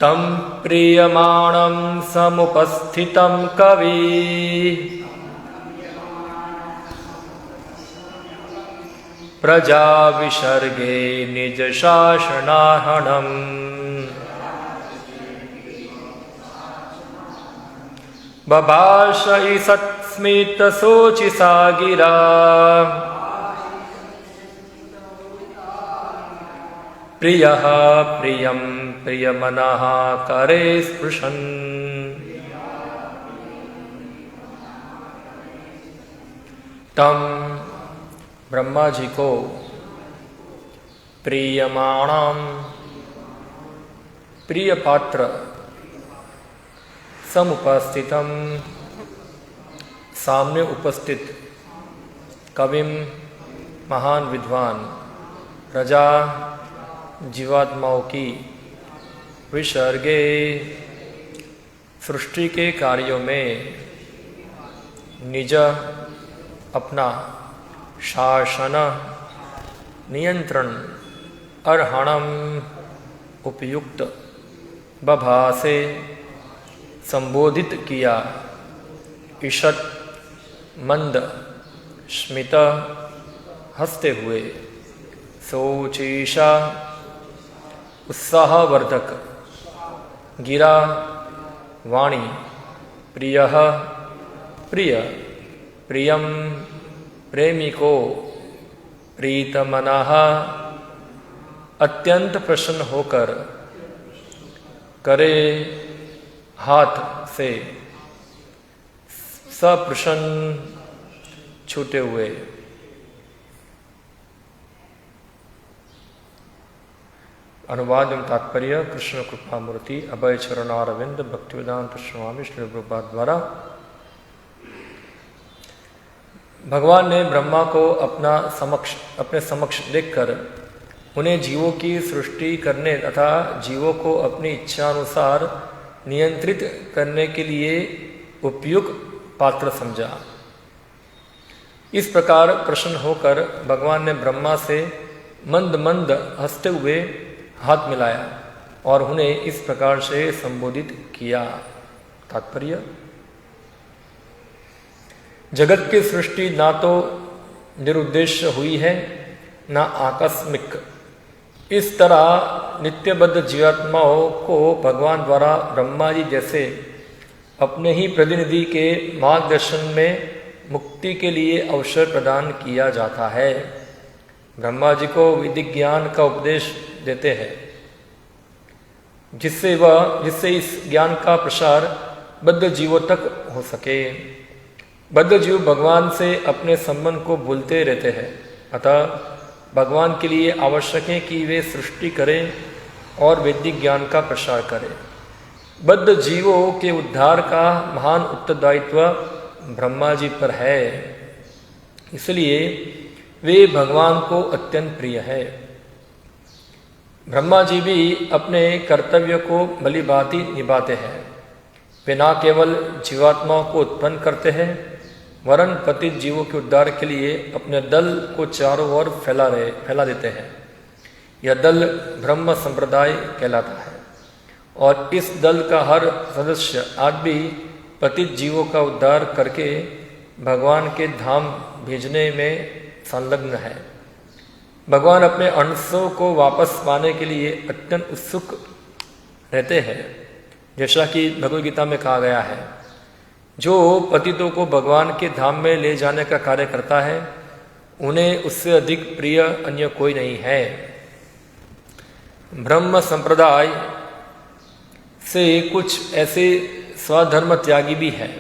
तं प्रीयमाणं समुपस्थितं कवि प्रजा विसर्गे निज शासनाहरणम् बभाष ईषत्स्मित शोचिसा गिरा प्रियः प्रियं प्रियमनः करे स्पृशन् तम ब्रह्मा जी को प्रीयमाणम प्रिय पात्र समुपस्थितम सामने उपस्थित कविम महान विद्वान प्रजा जीवात्माओं की विसर्गे सृष्टि के कार्यों में निज अपना शासन नियंत्रण अर्हणम उपयुक्त बभा से संबोधित किया ईषत मंद स्मित हंसते हुए शोचीशा उत्साहवर्धक गिरा वाणी प्रियः प्रिय प्रियम प्रेमी को प्रीतमनः अत्यंत प्रसन्न होकर करे हाथ से सप्रसन्न छूटे हुए अनुवाद एवं तात्पर्य कृष्ण कृपा मूर्ति अभय चरणारविंद भक्तिवेदांत स्वामी श्री प्रभुपाद द्वारा भगवान ने ब्रह्मा को अपने समक्ष देखकर उन्हें जीवों की सृष्टि करने तथा जीवों को अपनी इच्छा अनुसार नियंत्रित करने के लिए उपयुक्त पात्र समझा। इस प्रकार प्रसन्न होकर भगवान ने ब्रह्मा से मंद मंद हंसते हुए हाथ मिलाया और उन्हें इस प्रकार से संबोधित किया। तात्पर्य जगत की सृष्टि ना तो निरुद्देश्य हुई है ना आकस्मिक। इस तरह नित्यबद्ध जीवात्माओं को भगवान द्वारा ब्रह्मा जी जैसे अपने ही प्रतिनिधि के मार्गदर्शन में मुक्ति के लिए अवसर प्रदान किया जाता है। ब्रह्मा जी को वैदिक ज्ञान का उपदेश देते हैं जिससे इस ज्ञान का प्रसार बद्ध जीवों तक हो सके। बद्ध जीव भगवान से अपने संबंध को भूलते रहते हैं, अतः भगवान के लिए आवश्यक है कि वे सृष्टि करें और वैदिक ज्ञान का प्रसार करें। बद्ध जीवों के उद्धार का महान उत्तरदायित्व ब्रह्मा जी पर है, इसलिए वे भगवान को अत्यंत प्रिय है। ब्रह्मा जी भी अपने कर्तव्य को भलीभांति निभाते हैं। वे न केवल जीवात्माओं को उत्पन्न करते हैं वरन पतित जीवों के उद्धार के लिए अपने दल को चारों ओर फैला देते हैं। यह दल ब्रह्म संप्रदाय कहलाता है और इस दल का हर सदस्य आज भी पतित जीवों का उद्धार करके भगवान के धाम भेजने में संलग्न है। भगवान अपने अंशों को वापस पाने के लिए अत्यंत उत्सुक रहते हैं। जैसा कि भगवद गीता में कहा गया है, जो पतितों को भगवान के धाम में ले जाने का कार्य करता है उन्हें उससे अधिक प्रिय अन्य कोई नहीं है। ब्रह्म संप्रदाय से कुछ ऐसे स्वधर्म त्यागी भी हैं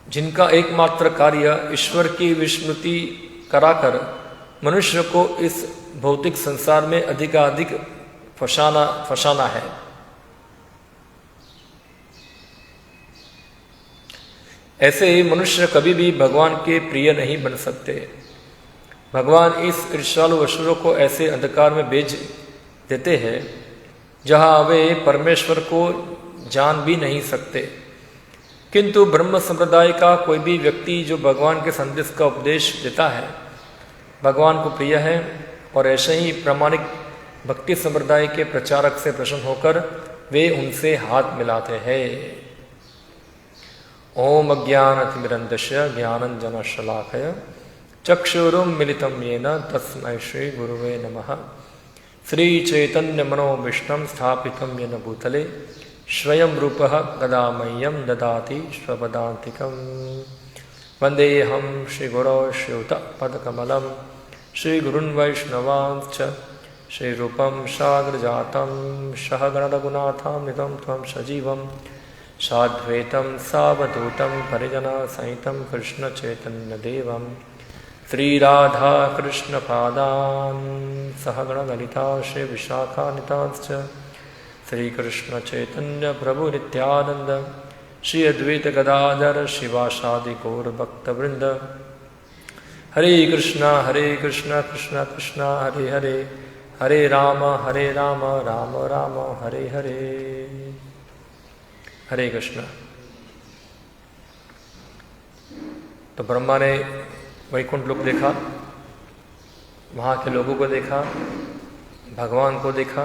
जिनका एकमात्र कार्य ईश्वर की विस्मृति कराकर मनुष्य को इस भौतिक संसार में अधिकाधिक फंसाना है। ऐसे मनुष्य कभी भी भगवान के प्रिय नहीं बन सकते। भगवान इस ईर्ष्यालु असुरों को ऐसे अंधकार में भेज देते हैं जहाँ वे परमेश्वर को जान भी नहीं सकते। किंतु ब्रह्म संप्रदाय का कोई भी व्यक्ति जो भगवान के संदेश का उपदेश देता है भगवान को प्रिय है और ऐसे ही प्रामाणिक भक्ति संप्रदाय के प्रचारक से प्रसन्न होकर वे उनसे हाथ मिलाते हैं। ओम अज्ञानतिमिरन्धस्य ज्ञानञ्जनशलाकया चक्षुरुन्मीलितं येन तस्मै श्री गुरुवे नमः। श्री चैतन्य मनोभीष्टं स्थापितं येन भूतले स्वयं रूपः कदा मह्यं ददाति स्वपदान्तिकम्। वन्देऽहं श्रीगुरो श्रीयुतपदकमलं श्रीगुरुन् वैष्णवांश्च श्रीरूपं साग्रजातं सहगणरघुनाथान्वितं त्वं सजीवं साद्वैतं सावधूतं परिजनसहितं कृष्णचैतन्यदेवं श्रीराधाकृष्णपादान् सहगणललिता श्रीविशाखान्वितांश्च श्रीकृष्णचैतन्यप्रभुनित्यानन्द श्री अद्वैत गदाधर शिवासादि गौरभक्तवृंद। हरे कृष्णा कृष्णा कृष्णा हरे हरे, हरे राम राम राम हरे हरे। हरे कृष्ण। तो ब्रह्मा ने वैकुंठ लोक देखा, वहाँ के लोगों को देखा, भगवान को देखा,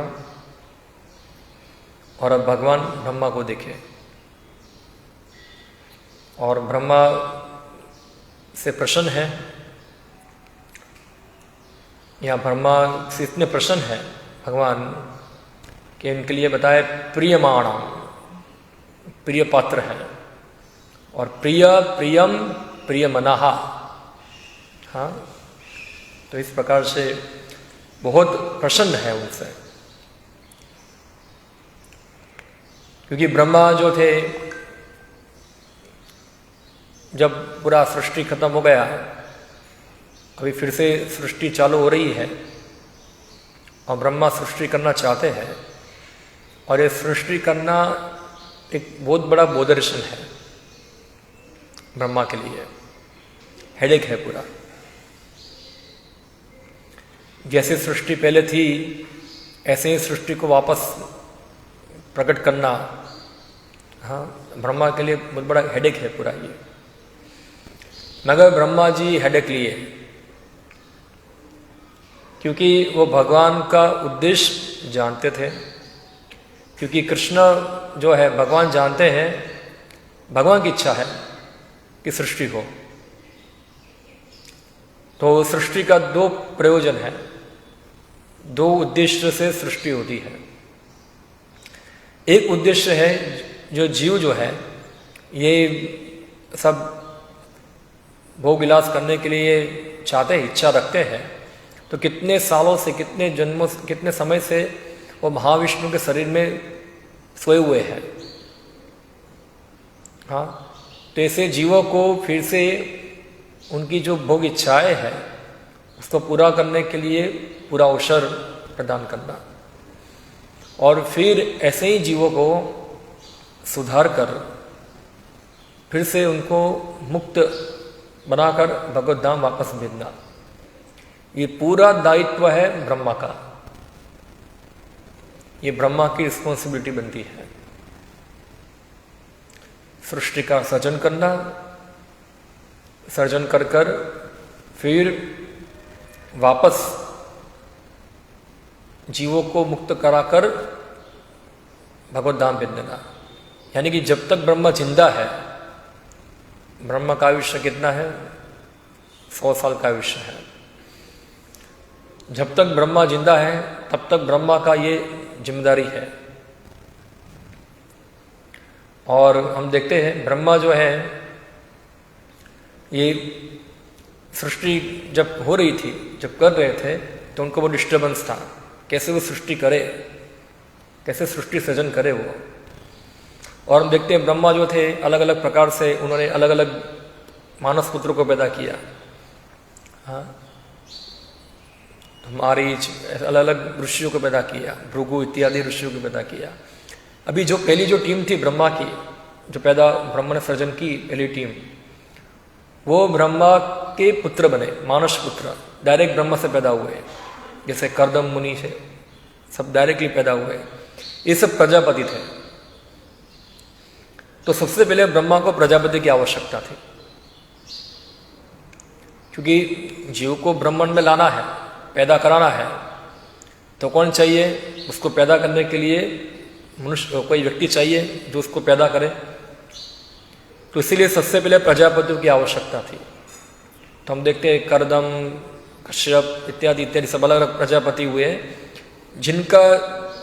और अब भगवान ब्रह्मा को देखे। और ब्रह्मा से प्रसन्न है, या ब्रह्मा से इतने प्रसन्न है भगवान कि उनके लिए बताए प्रियमाणा, प्रिय पात्र है, और प्रिय प्रियम प्रियमनहा। हाँ, तो इस प्रकार से बहुत प्रसन्न है उनसे। क्योंकि ब्रह्मा जो थे, जब पूरा सृष्टि खत्म हो गया, अभी फिर से सृष्टि चालू हो रही है, और ब्रह्मा सृष्टि करना चाहते हैं, और ये सृष्टि करना एक बहुत बड़ा बोधदर्शन है ब्रह्मा के लिए, हेडेक है पूरा। जैसे सृष्टि पहले थी ऐसे ही सृष्टि को वापस प्रकट करना, हाँ, ब्रह्मा के लिए बहुत बड़ा हेडेक है पूरा ये। मगर ब्रह्मा जी हेडेक लिए, क्योंकि वो भगवान का उद्देश्य जानते थे। क्योंकि कृष्ण जो है, भगवान जानते हैं, भगवान की इच्छा है कि सृष्टि हो। तो सृष्टि का दो प्रयोजन है, दो उद्देश्य से सृष्टि होती है। एक उद्देश्य है, जो जीव जो है ये सब भोग विलास करने के लिए चाहते हैं, इच्छा रखते हैं, तो कितने सालों से, कितने जन्मों से, कितने समय से वो महाविष्णु के शरीर में सोए हुए हैं। हाँ, तो ऐसे जीवों को फिर से उनकी जो भोग इच्छाएं हैं उसको पूरा करने के लिए पूरा अवसर प्रदान करना, और फिर ऐसे ही जीवों को सुधार कर फिर से उनको मुक्त बनाकर भगवत धाम वापस भेजना, ये पूरा दायित्व है ब्रह्मा का। ये ब्रह्मा की रिस्पॉन्सिबिलिटी बनती है। सृष्टि का सर्जन करना, सर्जन कर कर फिर वापस जीवों को मुक्त कराकर भगवत धाम भेज देना। यानी कि जब तक ब्रह्मा जिंदा है, ब्रह्मा का आयुष्य कितना है? 100 साल का आयुष्य है। जब तक ब्रह्मा जिंदा है तब तक ब्रह्मा का ये जिम्मेदारी है। और हम देखते हैं ब्रह्मा जो है, ये सृष्टि जब हो रही थी, जब कर रहे थे, तो उनको वो डिस्टर्बेंस था, कैसे वो सृष्टि करे, कैसे सृष्टि सृजन करे वो। और हम देखते हैं ब्रह्मा जो थे, अलग अलग प्रकार से उन्होंने अलग अलग मानस पुत्रों को पैदा किया। हाँ, मारीच, अलग अलग ऋषियों को पैदा किया, भृगु इत्यादि ऋषियों को पैदा किया। अभी जो पहली जो टीम थी ब्रह्मा की, जो पैदा ब्रह्मा ने सृजन की पहली टीम, वो ब्रह्मा के पुत्र बने, मानस पुत्र, डायरेक्ट ब्रह्मा से पैदा हुए। जैसे कर्दम मुनि से सब डायरेक्टली पैदा हुए। ये सब प्रजापति थे। तो सबसे पहले ब्रह्मा को प्रजापति की आवश्यकता थी, क्योंकि जीव को ब्रह्मांड में लाना है, पैदा कराना है, तो कौन चाहिए उसको पैदा करने के लिए? मनुष्य, कोई व्यक्ति चाहिए जो उसको पैदा करे। तो इसीलिए सबसे पहले प्रजापतियों की आवश्यकता थी। तो हम देखते हैं करदम, कश्यप इत्यादि इत्यादि सब अलग अलग प्रजापति हुए, जिनका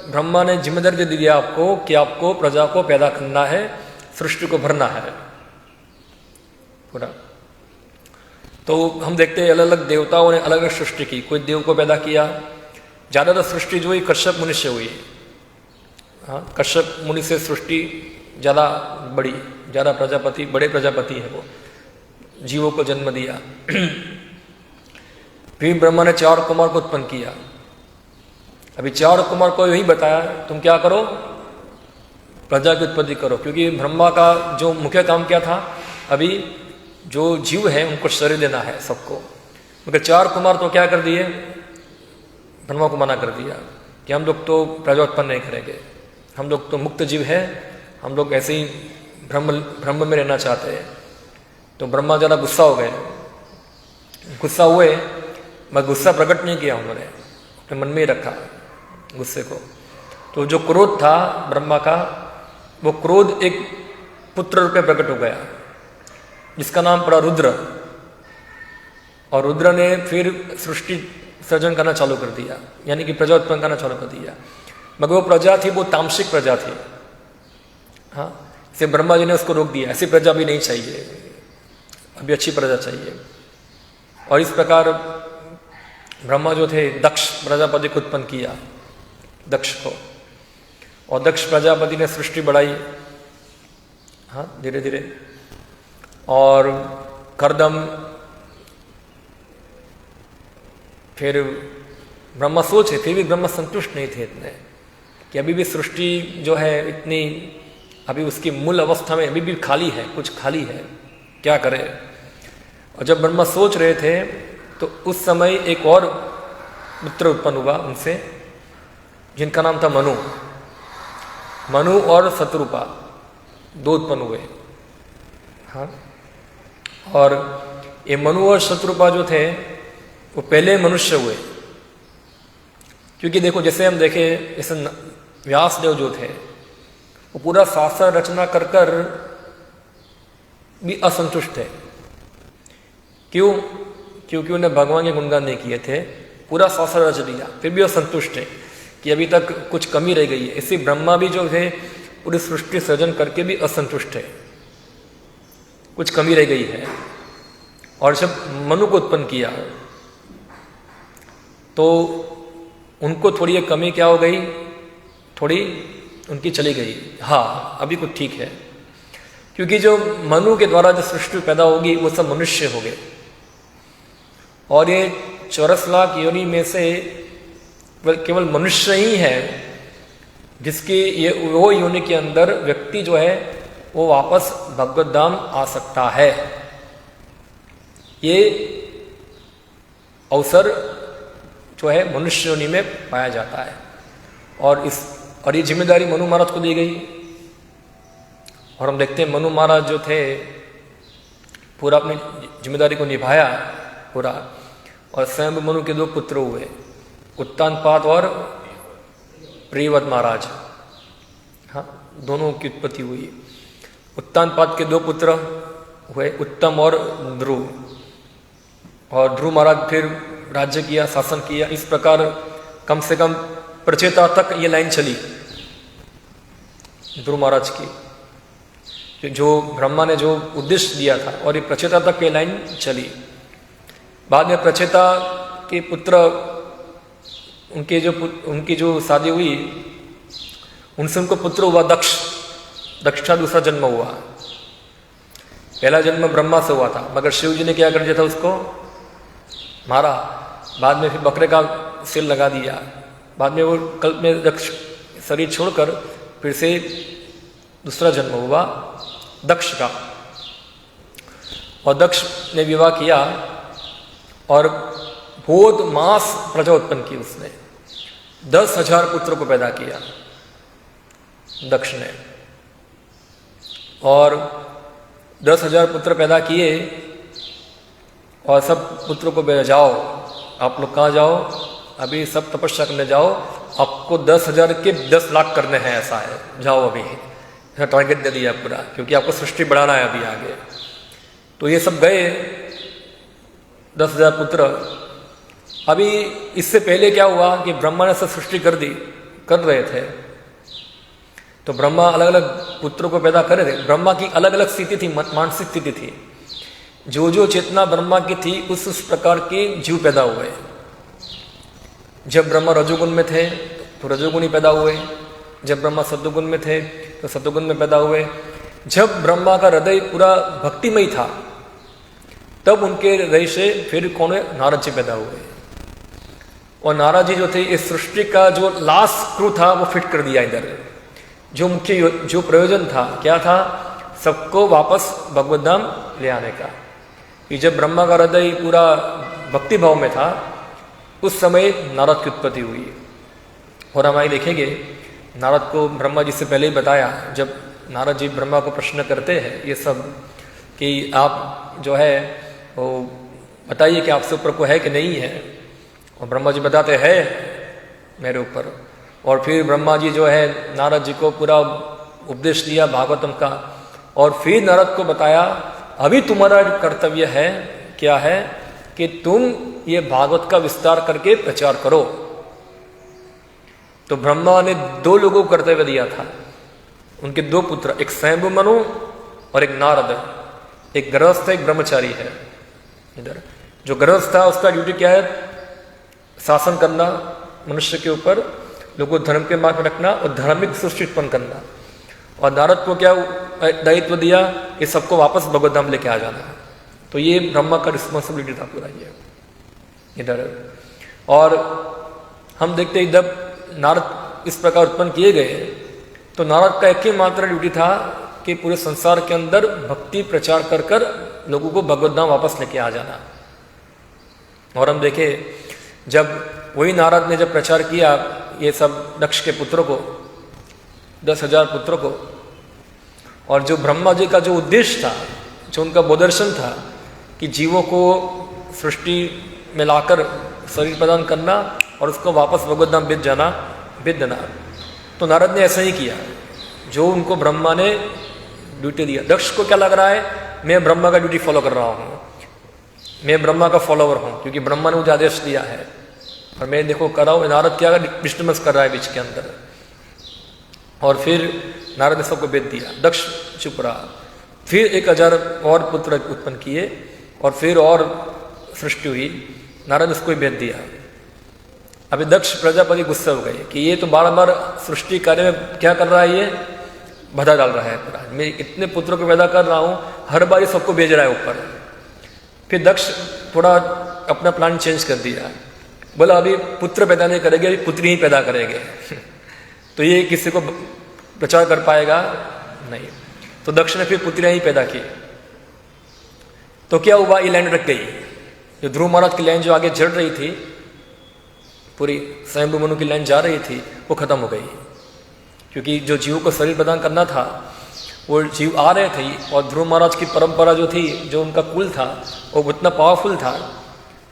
ब्रह्मा ने जिम्मेदारी दे दिया आपको कि आपको प्रजा को पैदा करना है, सृष्टि को भरना है पूरा। तो हम देखते हैं अलग अलग देवताओं ने अलग अलग सृष्टि की। कोई देव को पैदा किया। ज़्यादातर सृष्टि जो हुई कश्यप मुनि से हुई। हाँ, कश्यप मुनि से सृष्टि ज़्यादा बड़ी, ज़्यादा प्रजापति, बड़े प्रजापति है वो, जीवों को जन्म दिया। फिर ब्रह्मा ने 4 कुमार को उत्पन्न किया। अभी 4 कुमार को यही बताया तुम क्या करो, प्रजा की उत्पत्ति करो, क्योंकि ब्रह्मा का जो मुख्य काम क्या था, अभी जो जीव है उनको शरीर देना है सबको। मगर 4 कुमार तो क्या कर दिए, ब्रह्मा को मना कर दिया कि हम लोग तो प्रजा उत्पन्न नहीं करेंगे, हम लोग तो मुक्त जीव है, हम लोग ऐसे ही ब्रह्म में रहना चाहते हैं। तो ब्रह्मा ज़्यादा गुस्सा हो गए, गुस्सा हुए, मगर गुस्सा प्रकट नहीं किया उन्होंने, अपने मन में ही रखा गुस्से को। तो जो क्रोध था ब्रह्मा का, वो क्रोध एक पुत्र रूप में प्रकट हो गया, जिसका नाम पड़ा रुद्र। और रुद्र ने फिर सृष्टि सृजन करना चालू कर दिया, यानी कि प्रजा उत्पन्न करना चालू कर दिया। मगर वो प्रजा थी वो तामसिक प्रजा थी। हाँ, इसे ब्रह्मा जी ने उसको रोक दिया, ऐसी प्रजा भी नहीं चाहिए, अभी अच्छी प्रजा चाहिए। और इस प्रकार ब्रह्मा जो थे दक्ष प्रजापति को उत्पन्न किया, दक्ष को। और दक्ष प्रजापति ने सृष्टि बढ़ाई, हाँ, धीरे धीरे। और करदम, फिर ब्रह्मा सोचे, फिर भी ब्रह्मा संतुष्ट नहीं थे इतने कि अभी भी सृष्टि जो है इतनी, अभी उसकी मूल अवस्था में अभी भी खाली है, कुछ खाली है, क्या करे। और जब ब्रह्मा सोच रहे थे तो उस समय एक और पुत्र उत्पन्न हुआ उनसे, जिनका नाम था मनु। मनु और शत्रुपा 2 उत्पन्न हुए। हाँ, और ये मनु और शत्रुपा जो थे वो पहले मनुष्य हुए। क्योंकि देखो, जैसे हम देखें, जैसे व्यासदेव जो थे वो पूरा शास्त्र रचना कर कर भी असंतुष्ट थे। क्यों? क्योंकि उन्हें भगवान के गुणगान नहीं किए थे, पूरा शास्त्र रच दिया, फिर भी असंतुष्ट है कि अभी तक कुछ कमी रह गई है। इसी ब्रह्मा भी जो थे पूरी सृष्टि सृजन करके भी असंतुष्ट है, कुछ कमी रह गई है। और जब मनु को उत्पन्न किया तो उनको थोड़ी एक कमी क्या हो गई, थोड़ी उनकी चली गई। हाँ, अभी कुछ ठीक है, क्योंकि जो मनु के द्वारा जो सृष्टि पैदा होगी वो सब मनुष्य हो गए। और ये 84 लाख योनि में से केवल मनुष्य ही है जिसकी ये वो योनि के अंदर व्यक्ति जो है वो वापस भगवत धाम आ सकता है। ये अवसर जो है मनुष्य योनि में पाया जाता है। और ये जिम्मेदारी मनु महाराज को दी गई। और हम देखते हैं मनु महाराज जो थे पूरा अपनी जिम्मेदारी को निभाया पूरा। और स्वयं मनु के 2 पुत्र हुए, उत्तानपाद और प्रियव्रत महाराज। हाँ, दोनों की उत्पत्ति हुई। उत्तानपाद के 2 पुत्र हुए, उत्तम और ध्रुव। और ध्रुव महाराज फिर राज्य किया, शासन किया। इस प्रकार कम से कम प्रचेता तक ये लाइन चली ध्रुव महाराज की, जो ब्रह्मा ने जो उद्देश्य दिया था, और ये प्रचेता तक ये लाइन चली। बाद में प्रचेता के पुत्र, उनकी जो शादी हुई उनसे उनको पुत्र हुआ दक्ष। दक्ष का दूसरा जन्म हुआ। पहला जन्म ब्रह्मा से हुआ था, मगर शिव जी ने क्या कर दिया था, उसको मारा। बाद में फिर बकरे का सिर लगा दिया। बाद में वो कल्प में दक्ष शरीर छोड़कर फिर से दूसरा जन्म हुआ दक्ष का। और दक्ष ने विवाह किया और बहुत मास प्रजा उत्पन्न की। उसने 10,000 पुत्रों को पैदा किया दक्ष ने। और 10,000 पुत्र पैदा किए और सब पुत्रों को जाओ, आप लोग कहाँ जाओ, अभी सब तपस्या करने जाओ, आपको 10,000 के 10 लाख करने हैं, ऐसा है, जाओ अभी, टारगेट दे दिया पूरा, क्योंकि आपको सृष्टि बढ़ाना है अभी आगे। तो ये सब गए 10,000 पुत्र। अभी इससे पहले क्या हुआ कि ब्रह्मा ने सब सृष्टि कर रहे थे, तो ब्रह्मा अलग अलग पुत्रों को पैदा कर रहे थे। ब्रह्मा की अलग अलग स्थिति थी, मानसिक स्थिति थी, जो जो चेतना ब्रह्मा की थी उस प्रकार के जीव पैदा हुए। जब ब्रह्मा रजोगुण में थे तो रजोगुणी पैदा हुए, जब ब्रह्मा सत्वगुण में थे तो सत्वगुण में पैदा हुए। जब ब्रह्मा का हृदय पूरा भक्तिमय था तब उनके हृदय से फिर कौन है, नारद जी पैदा हुए। और नारद जी जो थे इस सृष्टि का जो लास्ट स्क्रू था वो फिट कर दिया इधर। जो मुख्य जो प्रयोजन था क्या था, सबको वापस भगवत धाम ले आने का। कि जब ब्रह्मा का हृदय पूरा भक्ति भाव में था उस समय नारद की उत्पत्ति हुई। और हम आगे देखेंगे नारद को ब्रह्मा जी से पहले ही बताया, जब नारद जी ब्रह्मा को प्रश्न करते हैं ये सब कि आप जो है वो बताइए कि आपसे ऊपर को है कि नहीं है, और ब्रह्मा जी बताते हैं मेरे ऊपर। और फिर ब्रह्मा जी जो है नारद जी को पूरा उपदेश दिया भागवतम का, और फिर नारद को बताया अभी तुम्हारा कर्तव्य है क्या है कि तुम ये भागवत का विस्तार करके प्रचार करो। तो ब्रह्मा ने 2 लोगों को कर्तव्य दिया था, उनके 2 पुत्र, एक स्वयंभू मनु और एक नारद। एक गृहस्थ एक ब्रह्मचारी है। इधर जो गृहस्थ था उसका ड्यूटी क्या है, शासन करना मनुष्य के ऊपर, लोगों को धर्म के मार्ग में रखना और धार्मिक सृष्टि उत्पन्न करना। और नारद को क्या दायित्व दिया, ये सबको वापस भगवत धाम लेके आ जाना। तो ये ब्रह्मा का रिस्पॉन्सिबिलिटी था पूरा ये इधर। और हम देखते हैं जब नारद इस प्रकार उत्पन्न किए गए तो नारद का एक ही मात्र ड्यूटी था कि पूरे संसार के अंदर भक्ति प्रचार कर कर लोगों को भगवत धाम वापस लेके आ जाना। और हम देखें जब वही नारद ने जब प्रचार किया ये सब दक्ष के पुत्रों को, 10,000 पुत्रों को, और जो ब्रह्मा जी का जो उद्देश्य था, जो उनका बोधदर्शन था कि जीवों को सृष्टि में लाकर शरीर प्रदान करना और उसको वापस भगवत धाम भेज देना, तो नारद ने ऐसा ही किया जो उनको ब्रह्मा ने ड्यूटी दिया। दक्ष को क्या लग रहा है, मैं ब्रह्मा का ड्यूटी फॉलो कर रहा हूँ, मैं ब्रह्मा का फॉलोवर हूँ क्योंकि ब्रह्मा ने मुझे आदेश दिया है और मैं देखो कर रहा हूँ। नारद क्या डिस्टर्बेंस कर रहा है बीच के अंदर। और फिर नारद ने सबको भेज दिया, दक्ष चुप रहा। फिर 1,000 और पुत्र उत्पन्न किए और फिर और सृष्टि हुई, नारद ने उसको ही भेज दिया। अभी दक्ष प्रजापति गुस्से हो गए कि ये तो बार बार सृष्टि कार्य में क्या कर रहा है, ये बाधा डाल रहा है पूरा। मैं इतने पुत्रों को पैदा कर रहा हूँ, हर बार सबको भेज रहा है ऊपर। फिर दक्ष थोड़ा अपना प्लान चेंज कर दिया, बोला अभी पुत्र पैदा नहीं करेंगे, अभी पुत्री ही पैदा करेंगे तो ये किसी को प्रचार कर पाएगा नहीं। तो दक्ष ने फिर पुत्रियां ही पैदा की। तो क्या हुआ, ये लाइन रख गई। जो ध्रुव महाराज की लाइन जो आगे चढ़ रही थी, पूरी स्वयंभू मनु की लाइन जा रही थी, वो खत्म हो गई। क्योंकि जो जीव को शरीर प्रदान करना था वो जीव आ रहे थे, और ध्रुव महाराज की परंपरा जो थी, जो उनका कुल था, वो उतना पावरफुल था।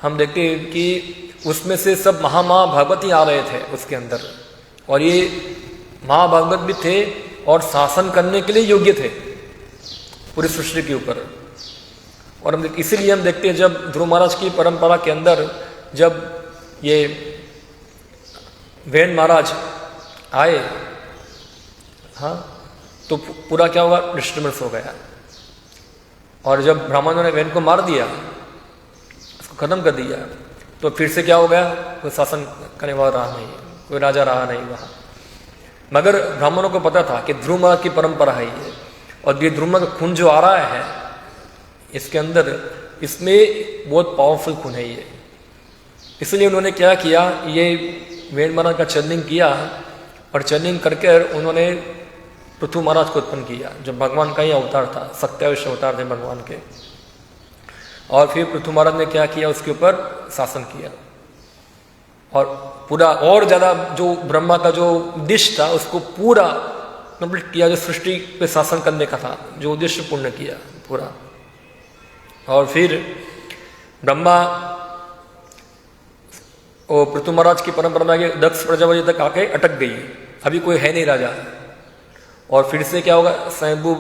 हम देखते हैं कि उसमें से सब महाभागवत ही आ रहे थे उसके अंदर, और ये महाभागवत भी थे और शासन करने के लिए योग्य थे पूरी सृष्टि के ऊपर। और हम इसीलिए हम देखते हैं जब ध्रुव महाराज की परंपरा के अंदर जब ये वेन महाराज आए, हाँ, तो पूरा क्या हुआ, डिस्टर्बेंस हो गया। और जब ब्राह्मणों ने वेन को मार दिया, उसको खत्म कर दिया, तो फिर से क्या हो गया, कोई शासन करने वाला रहा नहीं, कोई राजा रहा नहीं वहाँ। मगर ब्राह्मणों को पता था कि ध्रुव महाराज की परंपरा है ये, और ये ध्रुव महाराज का खून जो आ रहा है इसके अंदर, इसमें बहुत पावरफुल खून है ये। इसलिए उन्होंने क्या किया, ये वेद महाराज का चर्निंग किया, और चर्निंग करके उन्होंने पृथु महाराज को उत्पन्न किया, जो भगवान का ही अवतार था, सत्याविश अवतार थे भगवान के। और फिर पृथु महाराज ने क्या किया, उसके ऊपर शासन किया, और पूरा और ज़्यादा जो ब्रह्मा का जो उद्देश्य था उसको पूरा कंप्लीट किया, जो सृष्टि पे शासन करने का था, जो उद्देश्य पूर्ण किया पूरा। और फिर ब्रह्मा वो पृथु महाराज की परंपरा में आगे दक्ष प्रजापति तक आके अटक गई, अभी कोई है नहीं राजा। और फिर से क्या होगा, स्वयंभू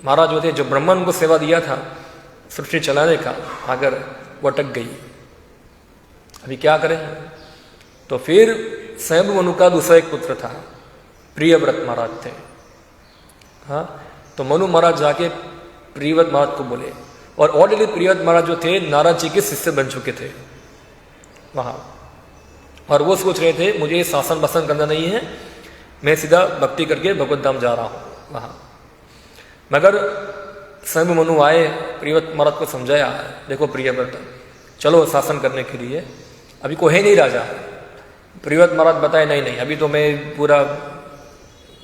महाराज जो थे, जो ब्रह्मन को सेवा दिया था सृष्टि चलाने का, अगर वो अटक गई, अभी क्या करें। तो फिर स्वयंभू मनु का दूसरा एक पुत्र था, प्रियव्रत महाराज थे। हाँ, तो मनु महाराज जाके प्रियव्रत महाराज को बोले, और ऑलरेडी प्रियव्रत महाराज जो थे नारद जी के शिष्य बन चुके थे वहाँ, और वो सोच रहे थे मुझे शासन बसन करना नहीं है, मैं सीधा भक्ति करके भगवत धाम जा रहा हूँ वहाँ। मगर स्वयं मनु आए, प्रियव्रत महाराज को समझाया, देखो प्रियव्रत चलो शासन करने के लिए, अभी कोई है नहीं राजा। प्रियव्रत महाराज बताए नहीं नहीं, अभी तो मैं पूरा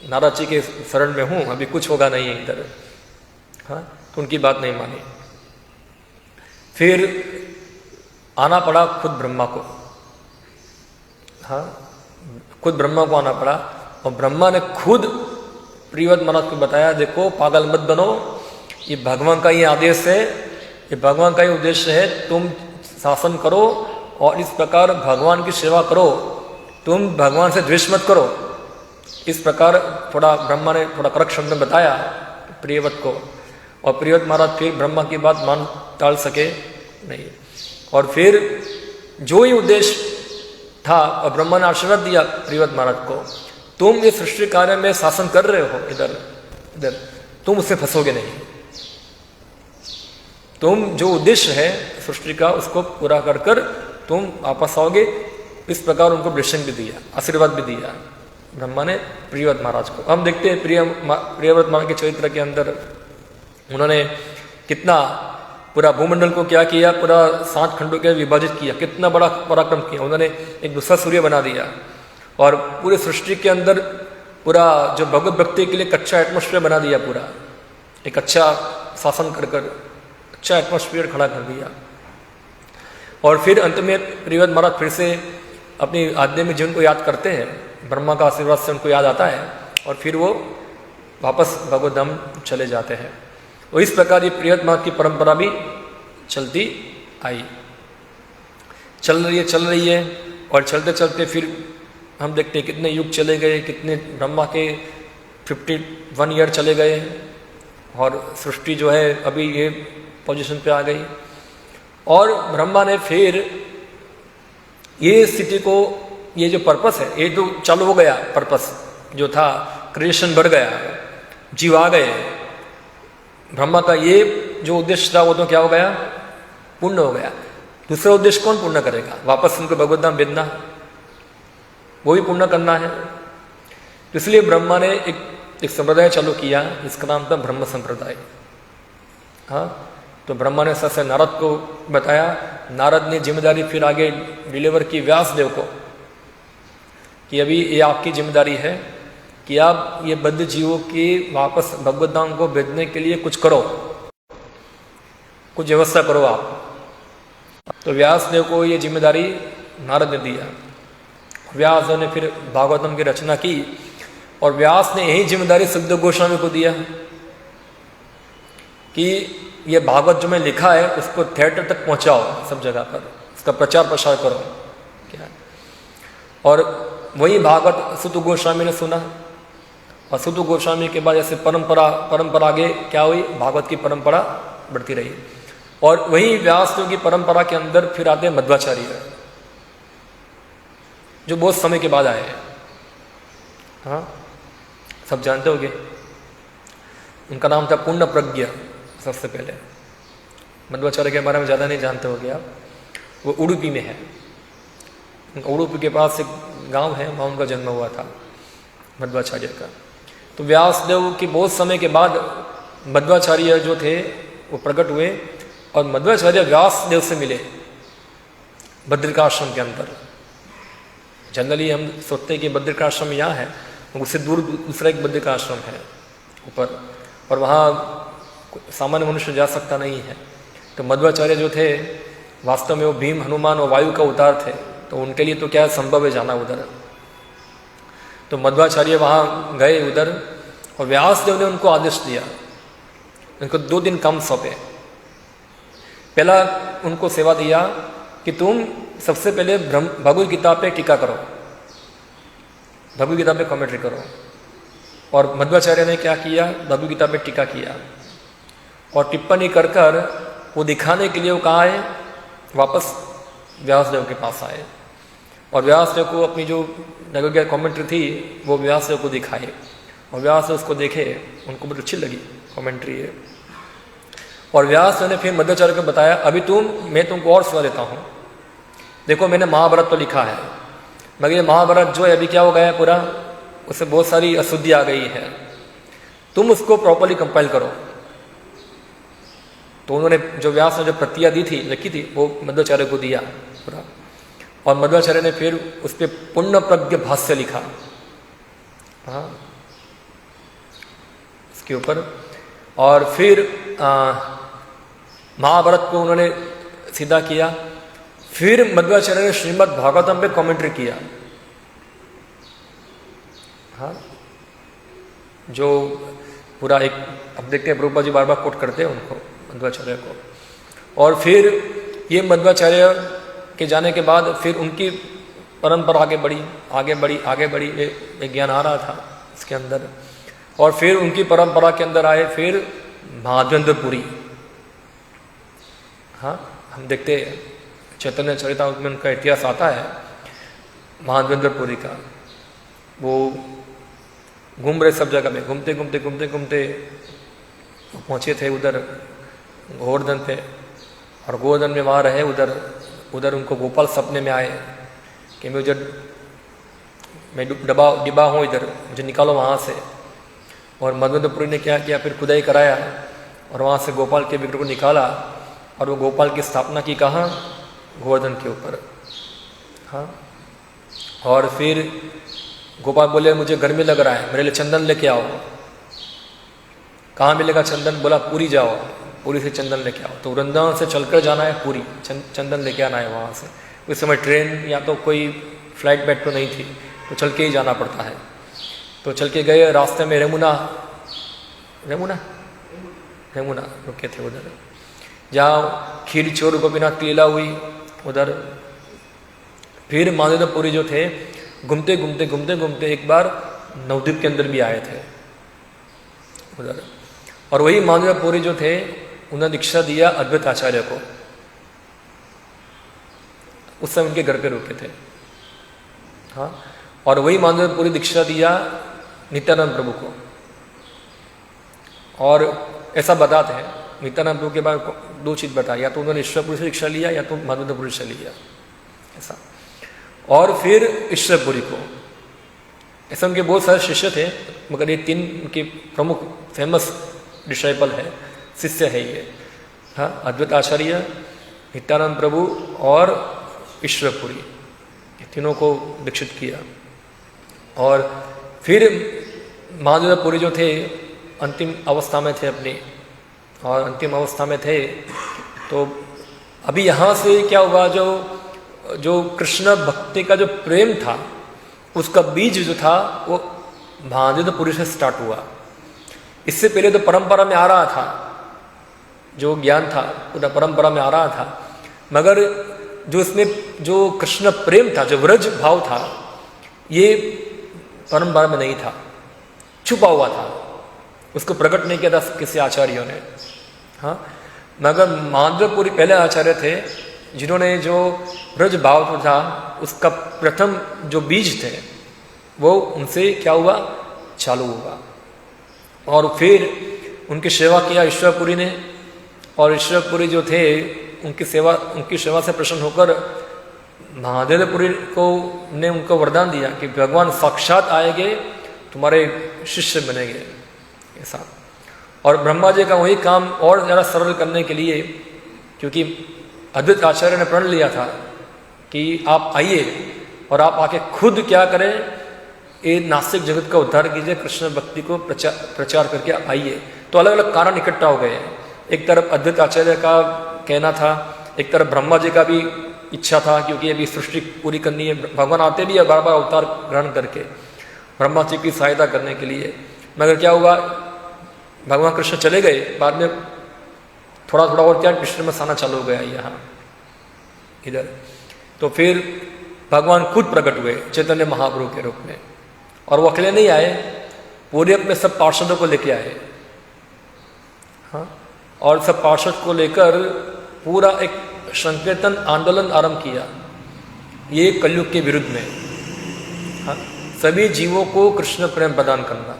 नारद जी के शरण में हूँ, अभी कुछ होगा नहीं है इधर। हाँ, तो उनकी बात नहीं मानी। फिर आना पड़ा खुद ब्रह्मा को। हाँ, खुद ब्रह्मा को आना पड़ा, और ब्रह्मा ने खुद प्रियव्रत महाराज को बताया, देखो पागल मत बनो, ये भगवान का ये आदेश है, ये भगवान का ये उद्देश्य है, तुम शासन करो और इस प्रकार भगवान की सेवा करो, तुम भगवान से द्वेष मत करो। इस प्रकार थोड़ा ब्रह्मा ने थोड़ा कड़क शब्द में बताया प्रियव्रत को, और प्रियव्रत महाराज फिर ब्रह्मा की बात मान टाल सके नहीं। और फिर जो ही उद्देश्य था, और ब्रह्मा ने आशीर्वाद दिया प्रियव्रत महाराज को, तुम इस सृष्टि कार्य में शासन कर रहे हो इधर इधर, तुम उससे फंसोगे नहीं, तुम जो उद्देश्य है सृष्टि का उसको पूरा कर कर तुम वापस आओगे। इस प्रकार उनको ब्लेसिंग भी दिया, आशीर्वाद भी दिया ब्रह्मा ने प्रियव्रत महाराज को। हम देखते हैं प्रियव्रत महाराज के चरित्र के अंदर उन्होंने कितना पूरा भूमंडल को क्या किया, पूरा 7 खंडों के विभाजित किया, कितना बड़ा पराक्रम किया। उन्होंने एक दूसरा सूर्य बना दिया, और पूरे सृष्टि के अंदर पूरा जो भगवत भक्ति के लिए कच्चा एटमोस्फेयर बना दिया, पूरा एक अच्छा शासन कर कर अच्छा एटमोस्फेयर खड़ा कर दिया। और फिर अंत में प्रियव्रत महाराज फिर से अपनी आध्यात्मिक जीवन को याद करते हैं, ब्रह्मा का आशीर्वाद से उनको याद आता है, और फिर वो वापस भगवत धाम चले जाते हैं। और इस प्रकार ये प्रियव्रत महाराज की परंपरा भी चलती आई, चल रही है। और चलते चलते फिर हम देखते हैं कितने युग चले गए, कितने ब्रह्मा के 51 ईयर चले गए, और सृष्टि जो है अभी ये पोजीशन पे आ गई। और ब्रह्मा ने फिर ये स्थिति को, ये जो पर्पस है ये तो चालू हो गया, पर्पस जो था क्रिएशन बढ़ गया, जीव आ गए, ब्रह्मा का ये जो उद्देश्य था वो तो क्या हो गया, पूर्ण हो गया। दूसरा उद्देश्य कौन पूर्ण करेगा, वापस उनको भगवत धाम भेजना, वो भी पूर्ण करना है। तो इसलिए ब्रह्मा ने एक संप्रदाय चालू किया, जिसका नाम था ब्रह्म संप्रदाय। हाँ, तो ब्रह्मा ने सबसे नारद को बताया, नारद ने जिम्मेदारी फिर आगे डिलीवर की व्यास देव को, कि अभी ये आपकी जिम्मेदारी है कि आप ये बद्ध जीवों की वापस भगवत धाम को भेजने के लिए कुछ करो, कुछ व्यवस्था करो आप। तो व्यास देव को ये जिम्मेदारी नारद ने दिया। व्यास देव ने फिर भागवतम की रचना की, और व्यास ने यही जिम्मेदारी सुखदेव गोस्वामी को दिया कि ये भागवत जो मैं लिखा है उसको थिएटर तक पहुंचाओ, सब जगह पर उसका प्रचार प्रसार करो क्या। और वही भागवत सुत गोस्वामी ने सुना, और सुत गोस्वामी के बाद ऐसे परंपरा आगे क्या हुई, भागवत की परंपरा बढ़ती रही। और वही व्यास की परंपरा के अंदर फिर आते हैं मध्वाचार्य, जो बहुत समय के बाद आए हैं। हाँ, सब जानते होंगे, उनका नाम था पूर्ण प्रज्ञा। सबसे पहले मध्वाचार्य के बारे में ज़्यादा नहीं जानते होंगे आप, वो उडुपी में है, उडुपी के पास एक गांव है, वहाँ उनका जन्म हुआ था मध्वाचार्य का। तो व्यासदेव के बहुत समय के बाद मध्वाचार्य जो थे वो प्रकट हुए, और मध्वाचार्य व्यासदेव से मिले बद्रिकाश्रम के अंदर। जनरली हम सोचते हैं कि बद्रिकाश्रम यहाँ है, उससे दूर दूसरा एक बद्रिकाश्रम है ऊपर, और वहाँ सामान्य मनुष्य जा सकता नहीं है। तो मध्वाचार्य जो थे वास्तव में वो भीम, हनुमान और वायु का अवतार थे, तो उनके लिए तो क्या संभव है जाना उधर। तो मध्वाचार्य वहाँ गए उधर, और व्यासदेव ने उनको आदेश दिया, उनको 2 दिन काम सौंपे। पहला उनको सेवा दिया कि तुम सबसे पहले भगवद गीता पे टीका करो, भगवद गीता पे कमेंट्री करो। और मध्वाचार्य ने क्या किया, भगवद गीता पे टीका किया और टिप्पणी कर कर वो दिखाने के लिए वो कहाँ आए, वापस व्यासदेव के पास आए और व्यासदेव को अपनी जो भगवद गीता कमेंट्री थी वो व्यासदेव को दिखाए और व्यासदेव उसको देखे, उनको बहुत अच्छी लगी कमेंट्री है। और व्यासदेव ने फिर मध्वाचार्य को बताया, अभी मैं तुमको और सलाह देता हूँ, देखो मैंने महाभारत तो लिखा है मगर ये महाभारत जो है अभी क्या हो गया है पूरा, उससे बहुत सारी अशुद्धि आ गई है, तुम उसको प्रॉपरली कंपाइल करो। तो उन्होंने जो व्यास ने जो प्रतिज्ञा दी थी, लिखी थी, वो मध्वाचार्य को दिया पूरा और मध्वाचार्य ने फिर उस पर पुण्य प्रज्ञ भाष्य लिखा, हाँ इसके ऊपर। और फिर महाभारत को उन्होंने सीधा किया। फिर मध्वाचार्य ने श्रीमद् भागवतम पे कमेंट्री किया, हाँ जो पूरा एक, अब देखते हैं प्रभुपाद जी बार बार कोट करते हैं उनको, मध्वाचार्य को। और फिर ये मध्वाचार्य के जाने के बाद फिर उनकी परंपरा आगे बढ़ी आगे बढ़ी आगे बढ़ी, एक ज्ञान आ रहा था इसके अंदर। और फिर उनकी परंपरा के अंदर आए फिर माधवेंद्रपुरी, हाँ हम देखते हैं चैतन्य चरितामृत में उनका इतिहास आता है माधवेंद्रपुरी का। वो घूम रहे सब जगह में, घूमते घूमते घूमते घूमते पहुँचे थे उधर गोवर्धन पे और गोवर्धन में वहाँ रहे, उधर उनको गोपाल सपने में आए कि मैं डिबा हूँ इधर, मुझे निकालो वहाँ से। और मध्वेंद्रपुरी ने क्या किया, फिर खुदाई कराया और वहाँ से गोपाल के विग्रह को निकाला और वो गोपाल की स्थापना की कहाँ, गोवर्धन के ऊपर, हाँ। और फिर गोपाल बोले मुझे गर्मी लग रहा है, मेरे लिए चंदन लेके आओ। कहाँ मिलेगा चंदन, बोला पूरी जाओ, पूरी से चंदन लेके आओ। तो वृंदावन से चलकर जाना है पूरी, चंदन लेके आना है वहाँ से। उस समय ट्रेन या तो कोई फ्लाइट मेट्रो नहीं थी, तो चल के ही जाना पड़ता है। तो चल के गए, रास्ते में रेमुना रुके थे उधर, जहाँ खीर चोर गोपीनाथ की लीला हुई उधर। फिर माधवेंद्रपुरी जो थे घूमते घूमते घूमते घूमते एक बार नवद्वीप के अंदर भी आए थे उधर। और वही माधवेंद्रपुरी जो थे उन्होंने दीक्षा दिया अद्वैत आचार्य को, उस समय उनके घर पे रुके थे, हाँ। और वही माधवेंद्रपुरी दीक्षा दिया नित्यानंद प्रभु को। और ऐसा बताते हैं नित्यानंद प्रभु के बाद दो चीज बताई, या तो उन्होंने ईश्वरपुरी से दीक्षा लिया या तो माधवेंद्रपुरी से लिया, ऐसा। और फिर ईश्वरपुरी को, ऐसे उनके बहुत सारे शिष्य थे मगर ये तीन उनके प्रमुख फेमस डिसाइपल है, शिष्य है ये, हाँ। अद्वैत आचार्य, नित्यानंद प्रभु और ईश्वरपुरी, ये तीनों को दीक्षित किया। और फिर माधवेंद्रपुरी जो थे अंतिम अवस्था में थे अपनी, और अंतिम अवस्था में थे तो अभी यहाँ से क्या हुआ, जो कृष्ण भक्ति का जो प्रेम था उसका बीज जो था वो माधवेंद्रपुरी से स्टार्ट हुआ। इससे पहले तो परंपरा में आ रहा था, जो ज्ञान था पूरा परंपरा में आ रहा था, मगर जो इसमें जो कृष्ण प्रेम था, जो व्रज भाव था, ये परंपरा में नहीं था, छुपा हुआ था, उसको प्रकट नहीं किया था किसी आचार्यों ने, हाँ। मगर माधवेंद्रपुरी पहले आचार्य थे जिन्होंने जो ब्रज भाव था उसका प्रथम जो बीज थे वो उनसे क्या हुआ, चालू हुआ। और फिर उनकी सेवा किया ईश्वरपुरी ने, और ईश्वरपुरी जो थे उनकी सेवा से प्रसन्न होकर महादेवपुरी को ने उनको वरदान दिया कि भगवान साक्षात आएंगे, तुम्हारे शिष्य बनेंगे, ऐसा। और ब्रह्मा जी का वही काम और ज़्यादा सरल करने के लिए, क्योंकि अद्वैत आचार्य ने प्रण लिया था कि आप आइए और आप आके खुद क्या करें, ये नास्तिक जगत का उद्धार कीजिए, कृष्ण भक्ति को प्रचार करके आप आइए। तो अलग अलग कारण इकट्ठा हो गए। एक तरफ अद्वैत आचार्य का कहना था, एक तरफ ब्रह्मा जी का भी इच्छा था, क्योंकि अभी सृष्टि पूरी करनी है, भगवान आते भी है बार बार अवतार ग्रहण करके ब्रह्मा जी की सहायता करने के लिए। मगर क्या हुआ, भगवान कृष्ण चले गए, बाद में थोड़ा थोड़ा और क्या कृष्ण में आना चालू हो गया यहाँ इधर। तो फिर भगवान खुद प्रकट हुए चैतन्य महाप्रभु के रूप में, और वो अकेले नहीं आए, पूरे अपने सब पार्षदों को लेके आए। हाँ, और सब पार्षद को लेकर पूरा एक संकीर्तन आंदोलन आरंभ किया, ये कलयुग के विरुद्ध में। हाँ, सभी जीवों को कृष्ण प्रेम प्रदान करना,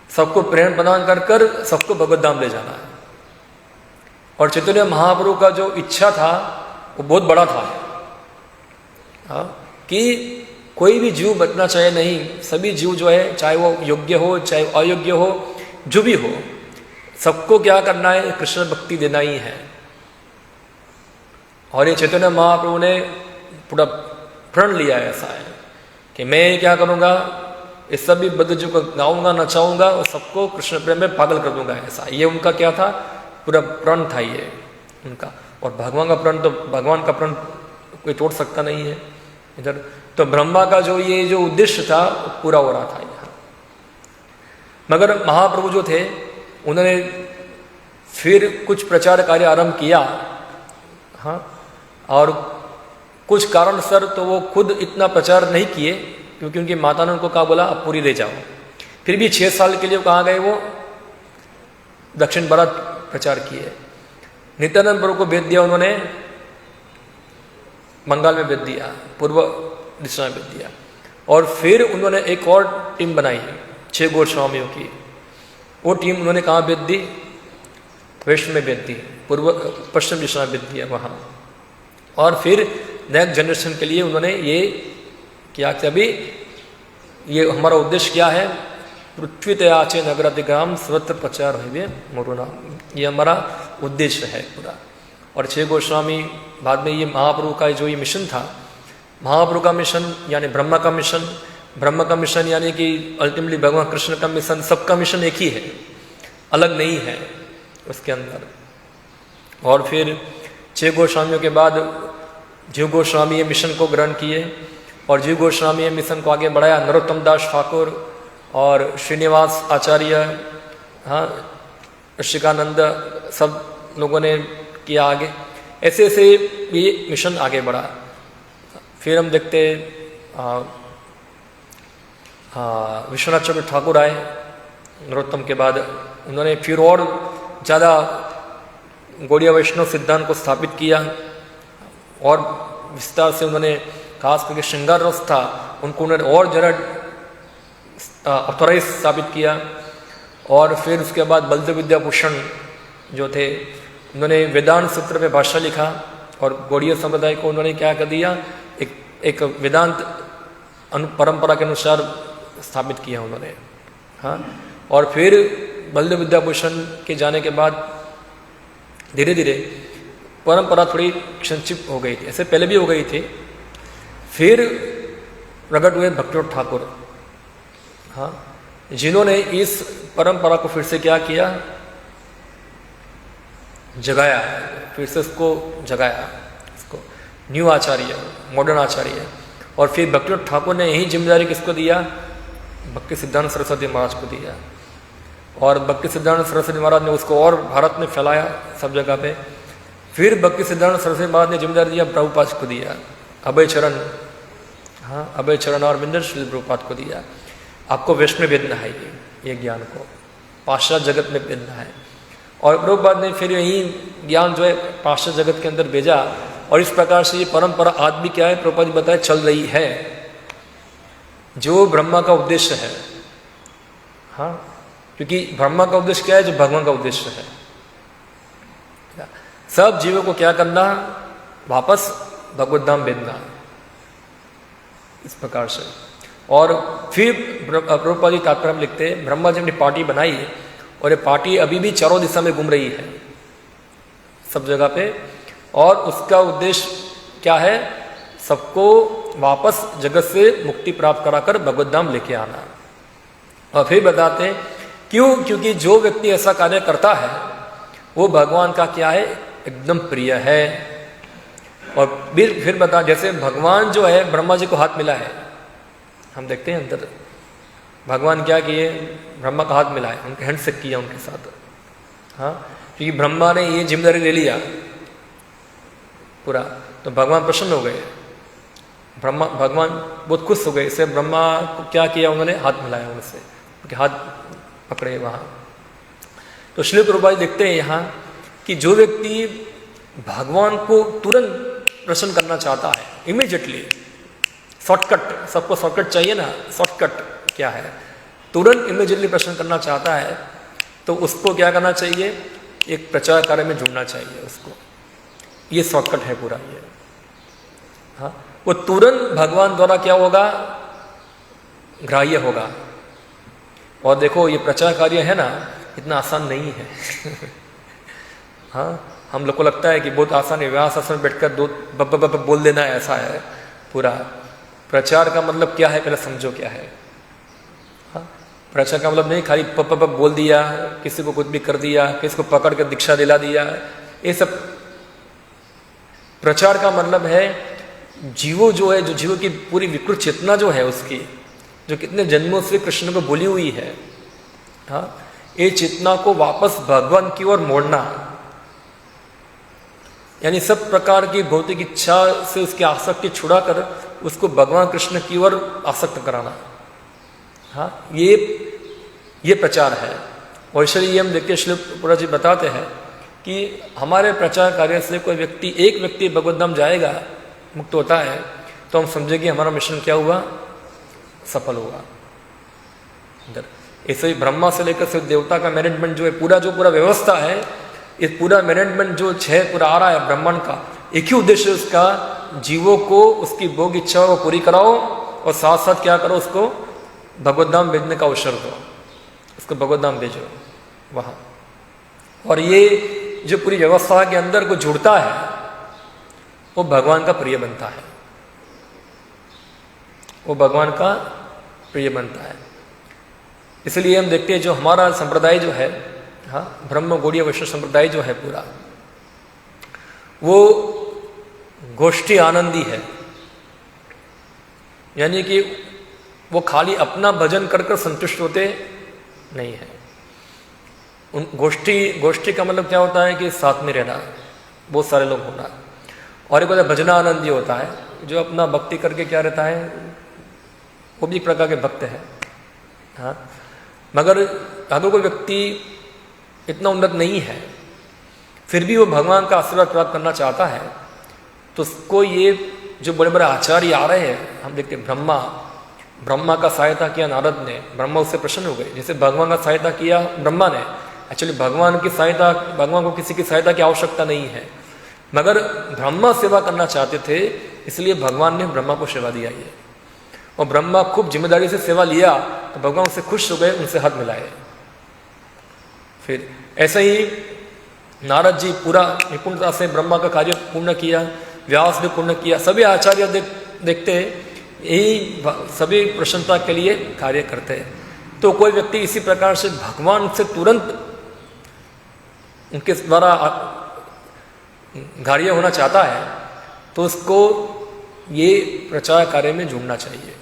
सबको प्रेम प्रदान कर कर सबको भगवत धाम ले जाना है। और चैतन्य महाप्रभु का जो इच्छा था वो बहुत बड़ा था। हाँ, कि कोई भी जीव बचना चाहिए नहीं, सभी जीव जो है, चाहे वो योग्य हो चाहे अयोग्य हो, जो भी हो, सबको क्या करना है, कृष्ण भक्ति देना ही है। और ये चैतन्य महाप्रभु ने पूरा प्रण लिया है, ऐसा है कि मैं क्या करूँगा, इस सभी बद्ध को गाऊंगा नचाऊंगा और सबको कृष्ण प्रेम में पागल कर दूंगा, ऐसा ये उनका क्या था, पूरा प्रण था ये उनका। और भगवान का प्रण, तो भगवान का प्रण कोई तोड़ सकता नहीं है इधर। तो ब्रह्मा का जो ये जो उद्देश्य था पूरा हो रहा था यहाँ। मगर महाप्रभु जो थे उन्होंने फिर कुछ प्रचार कार्य आरंभ किया। हाँ, और कुछ कारण सर तो वो खुद इतना प्रचार नहीं किए, क्योंकि उनकी माता ने उनको कहा, बोला अब पूरी ले जाओ। फिर भी 6 साल के लिए कहाँ गए, वो दक्षिण भारत प्रचार किए। नित्यानंद प्रभु को भेज दिया उन्होंने, बंगाल में भेज दिया, पूर्व दिशा में भेज दिया। और फिर उन्होंने एक और टीम बनाई 6 गोस्वामियों की। वो टीम उन्होंने कहाँ भेज दी, वैष्णव में भेज दी, पूर्व पश्चिम दिशा में भेज दिया वहाँ। और फिर नेक्स्ट जनरेशन के लिए उन्होंने ये किया कि अभी ये हमारा उद्देश्य क्या है, पृथ्वी ते आचे नगराधिग्राम सर्वत्र प्रचार हुए मोरू नाम, ये हमारा उद्देश्य है पूरा। और 6 गोस्वामी बाद में ये महाप्रभु का जो ये मिशन था, महाप्रभु का मिशन यानी ब्रह्मा का मिशन, ब्रह्म का मिशन यानी कि अल्टीमेटली भगवान कृष्ण का मिशन, सबका मिशन एक ही है, अलग नहीं है उसके अंदर। और फिर 6 गोस्वामियों के बाद जीव गोस्वामी ये मिशन को ग्रहण किए, और जीव गोस्वामी ये मिशन को आगे बढ़ाया। नरोत्तम दास ठाकुर और श्रीनिवास आचार्य, हाँ, ऋषिकानंद, सब लोगों ने किया आगे। ऐसे ऐसे ये मिशन आगे बढ़ा। फिर हम देखते विश्वनाथ चक्र ठाकुर आए नरोत्तम के बाद। उन्होंने फिर और ज़्यादा गौड़ीय वैष्णव सिद्धांत को स्थापित किया, और विस्तार से उन्होंने खास करके श्रृंगार रस था उनको उन्होंने और जरा ऑथोराइज स्थापित किया। और फिर उसके बाद बलदेव विद्याभूषण जो थे, उन्होंने वेदांत सूत्र में भाष्य लिखा, और गौड़ीय संप्रदाय को उन्होंने क्या कर दिया, एक वेदांत परंपरा के अनुसार स्थापित किया उन्होंने। हाँ, और फिर बलदेव विद्याभूषण के जाने के बाद धीरे धीरे परंपरा थोड़ी संक्षिप्त हो गई थी, ऐसे पहले भी हो गई थी। फिर प्रकट हुए भक्तिनाथ ठाकुर, हाँ, जिन्होंने इस परंपरा को फिर से क्या किया, जगाया, फिर से उसको जगाया, इसको न्यू आचार्य, मॉडर्न आचार्य। और फिर भक्तिनाथ ठाकुर ने यही जिम्मेदारी किसको दिया, भक्ति सिद्धांत सरस्वती महाराज को दिया। और भक्ति सिद्धांत सरस्वती महाराज ने उसको और भारत में फैलाया सब जगह पे। फिर भक्ति सिद्धांत सरस्वती महाराज ने जिम्मेदारी दिया प्रभुपाद को दिया, अभय चरण, हाँ, अभय चरण और विंदर श्री प्रभुपाद को दिया। आपको वैष्णव में भेजना है ये ज्ञान को पाश्चात्य जगत में भेजना है। और प्रभुपाद ने फिर यही ज्ञान जो है पाश्चात्य जगत के अंदर भेजा। और इस प्रकार से ये परंपरा आज भी क्या है, प्रभुपाद जी बताए, चल रही है, जो ब्रह्मा का उद्देश्य है। हाँ, क्योंकि ब्रह्मा का उद्देश्य क्या है, जो भगवान का उद्देश्य है, सब जीवों को क्या करना, वापस भगवत धाम भेजना, इस प्रकार से। और फिर प्रभुपाद जी तात्पर्य में लिखते हैं, ब्रह्मा जी ने पार्टी बनाई, और ये पार्टी अभी भी चारों दिशा में घूम रही है सब जगह पे। और उसका उद्देश्य क्या है, सबको वापस जगत से मुक्ति प्राप्त कराकर भगवत धाम लेके आना। और फिर बताते हैं क्यों, क्योंकि जो व्यक्ति ऐसा कार्य करता है वो भगवान का क्या है, एकदम प्रिय है। और फिर बता, जैसे भगवान जो है ब्रह्मा जी को हाथ मिला है, हम देखते हैं अंदर भगवान क्या किए, ब्रह्मा का हाथ मिलाए, उनके हैंडशेक किया उनके साथ। हाँ, क्योंकि ब्रह्मा ने ये जिम्मेदारी ले लिया पूरा। तो भगवान प्रसन्न हो गए, भगवान बहुत खुश हो गए। इससे ब्रह्मा को क्या किया, उन्होंने हाथ मिलाया उनसे, उनके हाथ पकड़े वहाँ। तो श्री प्रभुपाद देखते हैं यहाँ कि जो व्यक्ति भगवान को तुरंत प्रसन्न करना चाहता है, इमीडिएटली, शॉर्टकट, सबको शॉर्टकट चाहिए ना, शॉर्टकट क्या है, तुरंत इमीडिएटली प्रसन्न करना चाहता है, तो उसको क्या करना चाहिए, एक प्रचार कार्य में जुड़ना चाहिए उसको। ये शॉर्टकट है पूरा ये। हाँ, वो तुरंत भगवान द्वारा क्या होगा, ग्राह्य होगा। और देखो ये प्रचार कार्य है ना, इतना आसान नहीं है। हाँ, हम लोग को लगता है कि बहुत आसान है, व्यास आसन में बैठकर दो बब बोल देना है, ऐसा है पूरा। प्रचार का मतलब क्या है, पहले समझो क्या है। हाँ, प्रचार का मतलब नहीं खाली पप बोल दिया, किसी को कुछ भी कर दिया, किसी को पकड़ कर दीक्षा दिला दिया, ये सब। प्रचार का मतलब है जीवो जो है, जो जीवो की पूरी विकृत चेतना जो है उसकी, जो कितने जन्मों से कृष्ण को बोली हुई है, हाँ, ये चेतना को वापस भगवान की ओर मोड़ना, यानी सब प्रकार की भौतिक इच्छा से उसकी आसक्ति छुड़ाकर उसको भगवान कृष्ण की ओर आसक्त कराना। हाँ, ये प्रचार है। और इसलिए हम देखते श्री प्रभुपाद जी बताते हैं कि हमारे प्रचार कार्य से कोई व्यक्ति, एक व्यक्ति भगवत धाम जाएगा, मुक्त होता है, तो हम समझेंगे हमारा मिशन क्या हुआ, सफल हुआ। ऐसे ही ब्रह्मा से लेकर सिर्फ देवता का मैनेजमेंट जो है, पूरा व्यवस्था है, ये पूरा मैनेजमेंट जो पूरा आ रहा है ब्रह्मांड का, एक ही उद्देश्य है उसका, जीवों को उसकी भोग इच्छाओं को पूरी कराओ और साथ साथ क्या करो, उसको भगवत धाम भेजने का अवसर दो, उसको भगवत धाम भेजो वहाँ। और ये जो पूरी व्यवस्था के अंदर को जुड़ता है वो भगवान का प्रिय बनता है, वो भगवान का प्रिय बनता है। इसलिए हम देखते हैं जो हमारा संप्रदाय जो है, हाँ, ब्रह्म गौड़ीय वैष्णव संप्रदाय जो है पूरा, वो गोष्ठी आनंदी है। यानी कि वो खाली अपना भजन कर कर संतुष्ट होते नहीं है। उन गोष्ठी का मतलब क्या होता है कि साथ में रहना, बहुत सारे लोग होना। और एक होता है भजना आनंदी होता है, जो अपना भक्ति करके क्या रहता है, वो भी एक प्रकार के भक्त है। हाँ, मगर अगर कोई व्यक्ति इतना उन्नत नहीं है, फिर भी वो भगवान का आशीर्वाद प्राप्त करना चाहता है, तो उसको ये जो बड़े बड़े आचार्य आ रहे हैं, हम देखते हैं ब्रह्मा का सहायता किया नारद ने, ब्रह्मा उससे प्रसन्न हो गए। जैसे भगवान का सहायता किया ब्रह्मा ने, एक्चुअली भगवान को किसी की सहायता की आवश्यकता नहीं है, मगर ब्रह्मा सेवा करना चाहते थे, इसलिए भगवान ने ब्रह्मा को सेवा दिया ये। और ब्रह्मा खूब जिम्मेदारी से सेवा लिया तो भगवान उससे खुश हो गए, उनसे हाथ मिलाए। फिर ऐसे ही नारद जी पूरा निपुणता से ब्रह्मा का कार्य पूर्ण किया, व्यास ने पूर्ण किया, सभी आचार्य देखते यही सभी प्रसन्नता के लिए कार्य करते हैं। तो कोई व्यक्ति इसी प्रकार से भगवान से तुरंत उनके द्वारा कार्य होना चाहता है, तो उसको ये प्रचार कार्य में जुड़ना चाहिए।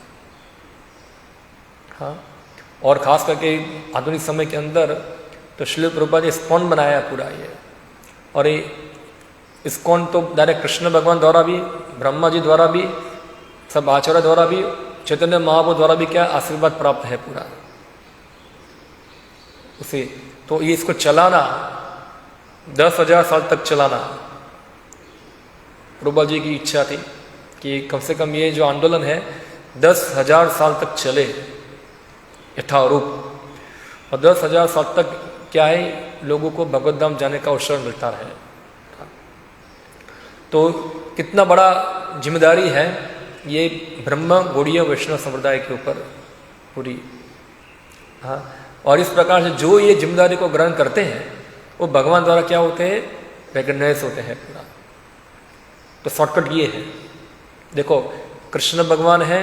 हाँ, और खास करके आधुनिक समय के अंदर तो श्री प्रभुपाद ने इस्कॉन बनाया पूरा ये। और ये इस्कॉन तो डायरेक्ट कृष्ण भगवान द्वारा भी, ब्रह्मा जी द्वारा भी, सब आचार्य द्वारा भी, चैतन्य महाप्रभु द्वारा भी क्या आशीर्वाद प्राप्त है पूरा उसे। तो ये इसको चलाना 10,000 साल तक चलाना प्रभुपाद जी की इच्छा थी कि कम से कम ये जो आंदोलन है 10,000 साल तक चले यथारूप। और 10,000 साल तक क्या है, लोगों को भगवत धाम जाने का अवसर मिलता रहे। तो कितना बड़ा जिम्मेदारी है ये ब्रह्म गौड़ीय वैष्णव संप्रदाय के ऊपर पूरी। हाँ, और इस प्रकार से जो ये जिम्मेदारी को ग्रहण करते हैं वो भगवान द्वारा क्या होते हैं, रिकग्नाइज होते हैं पूरा। तो शॉर्टकट ये है, देखो कृष्ण भगवान है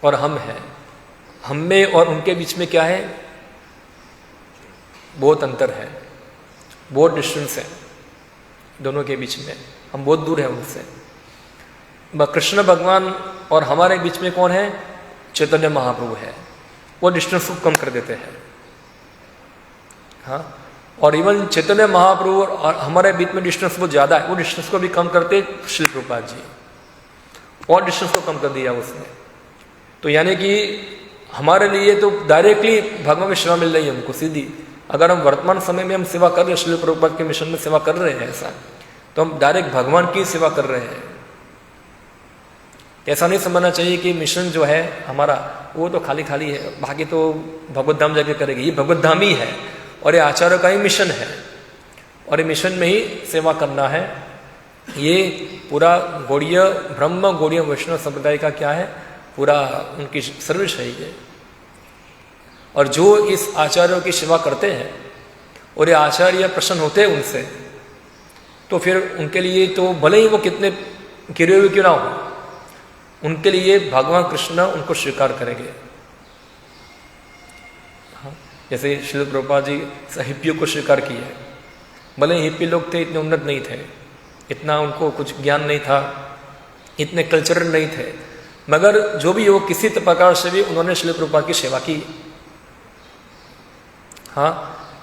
और हम हैं, हम में और उनके बीच में क्या है, बहुत अंतर है, बहुत डिस्टेंस है दोनों के बीच में, हम बहुत दूर हैं उनसे। कृष्ण भगवान और हमारे बीच में कौन है, चैतन्य महाप्रभु है, वो डिस्टेंस को कम कर देते हैं। हाँ, और इवन चैतन्य महाप्रभु और हमारे बीच में डिस्टेंस बहुत ज़्यादा है, वो डिस्टेंस को भी कम करते श्री प्रभुपाद जी, और डिस्टेंस को कम कर दिया उसने। तो यानी कि हमारे लिए तो डायरेक्टली भगवान की सेवा मिल रही है हमको सीधी। अगर हम वर्तमान समय में हम सेवा कर रहे हैं, श्री प्रभुपाद के मिशन में सेवा कर रहे हैं ऐसा, तो हम डायरेक्ट भगवान की सेवा कर रहे हैं। ऐसा नहीं समझना चाहिए कि मिशन जो है हमारा वो तो खाली खाली है, बाकी तो भगवत धाम जाके करेगी। ये भगवत धाम ही है और ये आचार्य का ही मिशन है, और ये मिशन में ही सेवा करना है। ये पूरा गौड़ीय ब्रह्म गौड़ीय वैष्णव संप्रदाय का क्या है, पूरा उनकी सर्विस है ये। और जो इस आचार्यों की सेवा करते हैं और ये आचार्य प्रसन्न होते हैं उनसे, तो फिर उनके लिए तो भले ही वो कितने गिरे हुए क्यों ना हो, उनके लिए भगवान कृष्ण उनको स्वीकार करेंगे। हाँ, जैसे श्रील प्रभुपाद जी हिप्पियों को स्वीकार किए, भले हिप्पी लोग थे, इतने उन्नत नहीं थे, इतना उनको कुछ ज्ञान नहीं था, इतने कल्चरल नहीं थे, मगर जो भी हो किसी प्रकार से भी उन्होंने श्रील प्रभुपाद की सेवा की। हाँ,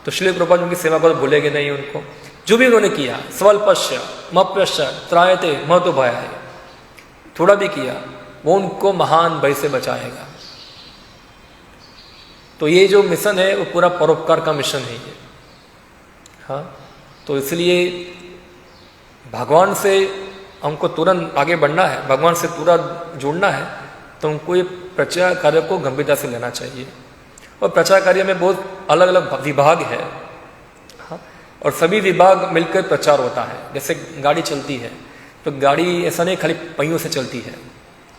तो श्रील प्रभुपाद उनकी सेवा को तो भूलेंगे नहीं उनको। जो भी उन्होंने किया, स्वल्पस्य मप्यस्य त्रायते महतो भयाय, थोड़ा भी किया वो उनको महान भय से बचाएगा। तो ये जो मिशन है वो पूरा परोपकार का मिशन है ये। हाँ, तो इसलिए भगवान से हमको तुरंत आगे बढ़ना है, भगवान से पूरा जुड़ना है, तो हमको ये प्रचार कार्य को गंभीरता से लेना चाहिए। और प्रचार कार्य में बहुत अलग अलग विभाग है। हाँ, और सभी विभाग मिलकर प्रचार होता है। जैसे गाड़ी चलती है तो गाड़ी ऐसा नहीं खाली पहियों से चलती है,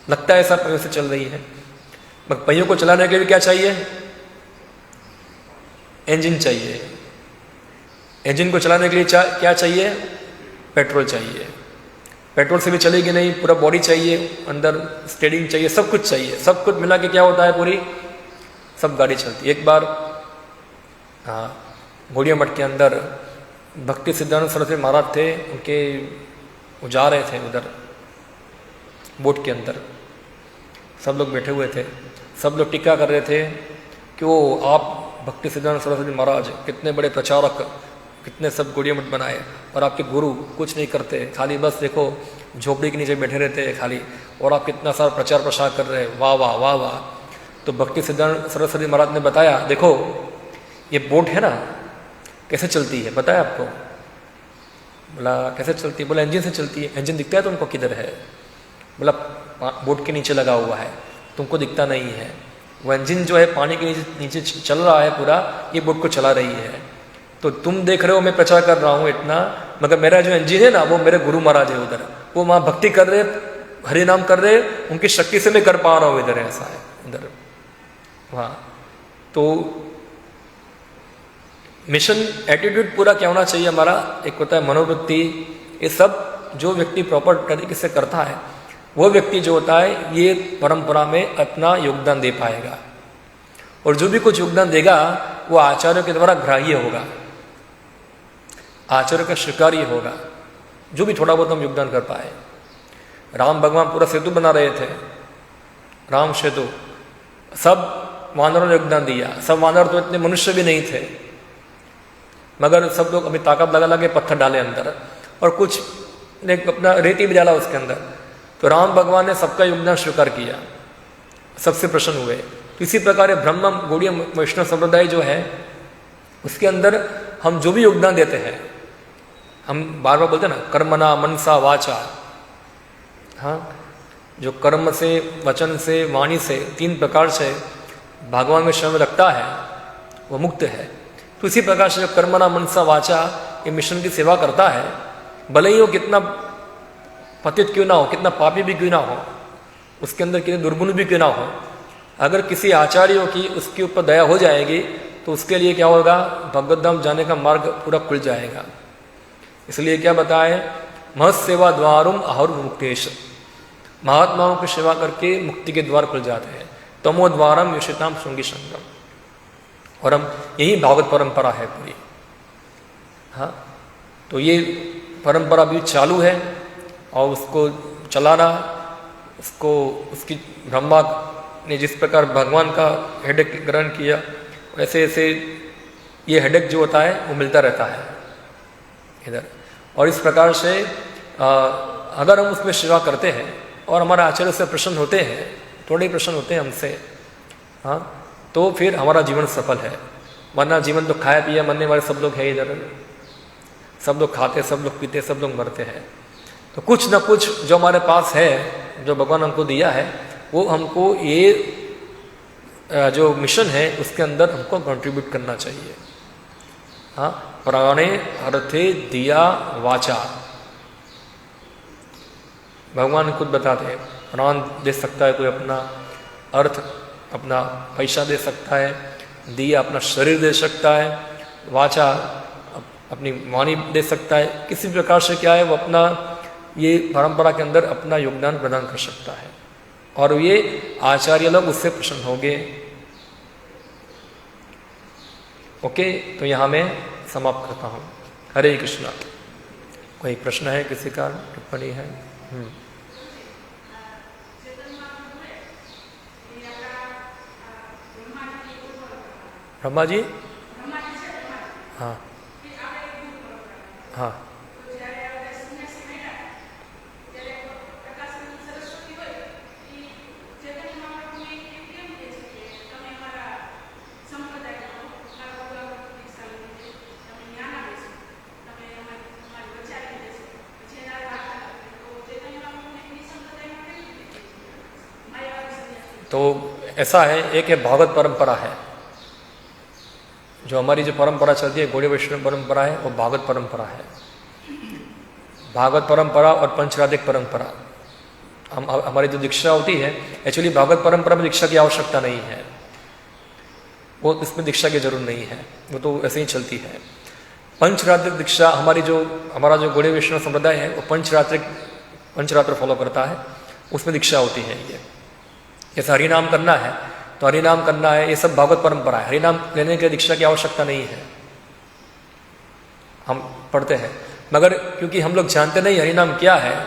लगता है ऐसा पहियों से चल रही है, मगर पहियों को चलाने के लिए क्या चाहिए, इंजन चाहिए। इंजन को चलाने के लिए क्या चाहिए, पेट्रोल चाहिए। पेट्रोल से भी चलेगी नहीं, पूरा बॉडी चाहिए, अंदर स्टेयरिंग चाहिए, सब कुछ चाहिए। सब कुछ मिला के क्या होता है, पूरी सब गाड़ी चलती है। एक बार हाँ, गौड़िया मठ के अंदर भक्ति सिद्धानंद सरस्वती महाराज थे, उनके वो जा रहे थे उधर बोट के अंदर, सब लोग बैठे हुए थे, सब लोग टीका कर रहे थे कि वो आप भक्ति सिद्धानंद सरस्वती महाराज कितने बड़े प्रचारक, कितने सब गौड़िया मठ बनाए, और आपके गुरु कुछ नहीं करते, खाली बस देखो झोपड़ी के नीचे बैठे रहते हैं खाली, और आप कितना सारा प्रचार प्रसार कर रहे हैं, वाह वाह वाह वाह। तो भक्ति सिद्धानंद सरस्वती महाराज ने बताया, देखो ये बोट है ना कैसे चलती है, बताया आपको? बोला कैसे चलती है? बोला इंजन से चलती है। इंजन दिखता है तुमको किधर है? बोला बोट के नीचे लगा हुआ है, तुमको दिखता नहीं है। वो इंजन जो है पानी के नीचे चल रहा है पूरा, ये बोट को चला रही है। तो तुम देख रहे हो मैं प्रचार कर रहा हूँ इतना, मगर मेरा जो इंजन है ना वो मेरे गुरु महाराज है उधर, वो वहाँ भक्ति कर रहे, हरि नाम कर रहे, उनकी शक्ति से मैं कर पा रहा हूँ इधर, ऐसा है इधर वहाँ। तो मिशन एटीट्यूड पूरा क्या होना चाहिए हमारा, एक होता है मनोवृत्ति, ये सब जो व्यक्ति प्रॉपर तरीके से करता है वो व्यक्ति जो होता है ये परंपरा में अपना योगदान दे पाएगा। और जो भी कुछ योगदान देगा वो आचार्यों के द्वारा ग्राह्य होगा, आचार्य का स्वीकार्य होगा, जो भी थोड़ा बहुत हम योगदान कर पाए। राम भगवान पूरा सेतु बना रहे थे, राम सेतु, सब वानरों ने योगदान दिया। सब वानर तो इतने मनुष्य भी नहीं थे, मगर सब लोग अभी ताकत लगा लगे पत्थर डाले अंदर, और कुछ ने अपना रेती भी डाला उसके अंदर। तो राम भगवान ने सबका योगदान स्वीकार किया, सबसे प्रसन्न हुए। तो इसी प्रकार ब्रह्म गौड़ीय वैष्णव संप्रदाय जो है उसके अंदर हम जो भी योगदान देते हैं, हम बार बार बोलते हैं ना, कर्मणा मनसा वाचा, हाँ, जो कर्म से, वचन से, वाणी से, 3 प्रकार से भगवान में श्रम लगता है वो मुक्त है। तो इसी प्रकार से जो कर्मणा मनसा वाचा ये मिशन की सेवा करता है, भले ही वो कितना पतित क्यों ना हो, कितना पापी भी क्यों ना हो, उसके अंदर कितने दुर्गुण भी क्यों ना हो, अगर किसी आचार्यों की उसके ऊपर दया हो जाएगी तो उसके लिए क्या होगा, भगवत धाम जाने का मार्ग पूरा खुल जाएगा। इसलिए क्या बताए, महत् सेवा द्वारुम आहुर मुक्तेश, महात्माओं की सेवा करके मुक्ति के द्वार खुल जाते हैं। तमो द्वारम युषिताम श्रृंगी संगम, और हम यही भागवत परंपरा है पूरी। हाँ, तो ये परंपरा भी चालू है, और उसको चलाना, उसको उसकी ब्रह्मा ने जिस प्रकार भगवान का हेड ग्रहण किया, वैसे ऐसे ये हेडेक जो होता है वो मिलता रहता है इधर। और इस प्रकार से अगर हम उसमें सेवा करते हैं और हमारा आचार्य से प्रसन्न होते हैं, थोड़े ही प्रसन्न होते हैं हमसे, हाँ, तो फिर हमारा जीवन सफल है। वरना जीवन तो खाया पिया मरने वाले सब लोग हैं इधर, सब लोग खाते, सब लोग पीते, सब लोग मरते हैं। तो कुछ ना कुछ जो हमारे पास है, जो भगवान हमको दिया है, वो हमको ये जो मिशन है उसके अंदर हमको कंट्रीब्यूट करना चाहिए। हाँ, प्राणे अर्थे दिया वाचा, भगवान खुद बताते हैं, प्राण दे सकता है कोई अपना, अर्थ अपना पैसा दे सकता है, दिया अपना शरीर दे सकता है, वाचा अपनी वाणी दे सकता है। किसी प्रकार से क्या है वो अपना ये परंपरा के अंदर अपना योगदान प्रदान कर सकता है और ये आचार्य लोग उससे प्रसन्न होंगे। ओके, तो यहाँ मैं समाप्त करता हूँ। हरे कृष्णा। कोई प्रश्न है, किसी का टिप्पणी है? ब्रह्मा जी, हाँ हाँ, तो ऐसा है, एक है भागवत परंपरा है, जो हमारी जो परंपरा चलती है गौड़ीय वैष्णव परंपरा है, वो भागवत परंपरा है। भागवत परंपरा और पंचराधिक परंपरा, हमारी जो दीक्षा होती है, एक्चुअली भागवत परंपरा में दीक्षा की आवश्यकता नहीं है, वो इसमें दीक्षा की जरूरत नहीं है, वो तो ऐसे ही चलती है। पंचरात्रिक दीक्षा हमारा जो गौड़ीय वैष्णव संप्रदाय है वो पंचरात्र फॉलो करता है, उसमें दीक्षा होती है। ये जैसे हरिनाम करना है तो हरिनाम करना है, ये सब भागवत परंपरा है। हरिनाम लेने के लिए दीक्षा की आवश्यकता नहीं है, हम पढ़ते हैं, मगर क्योंकि हम लोग जानते नहीं हरिनाम क्या है,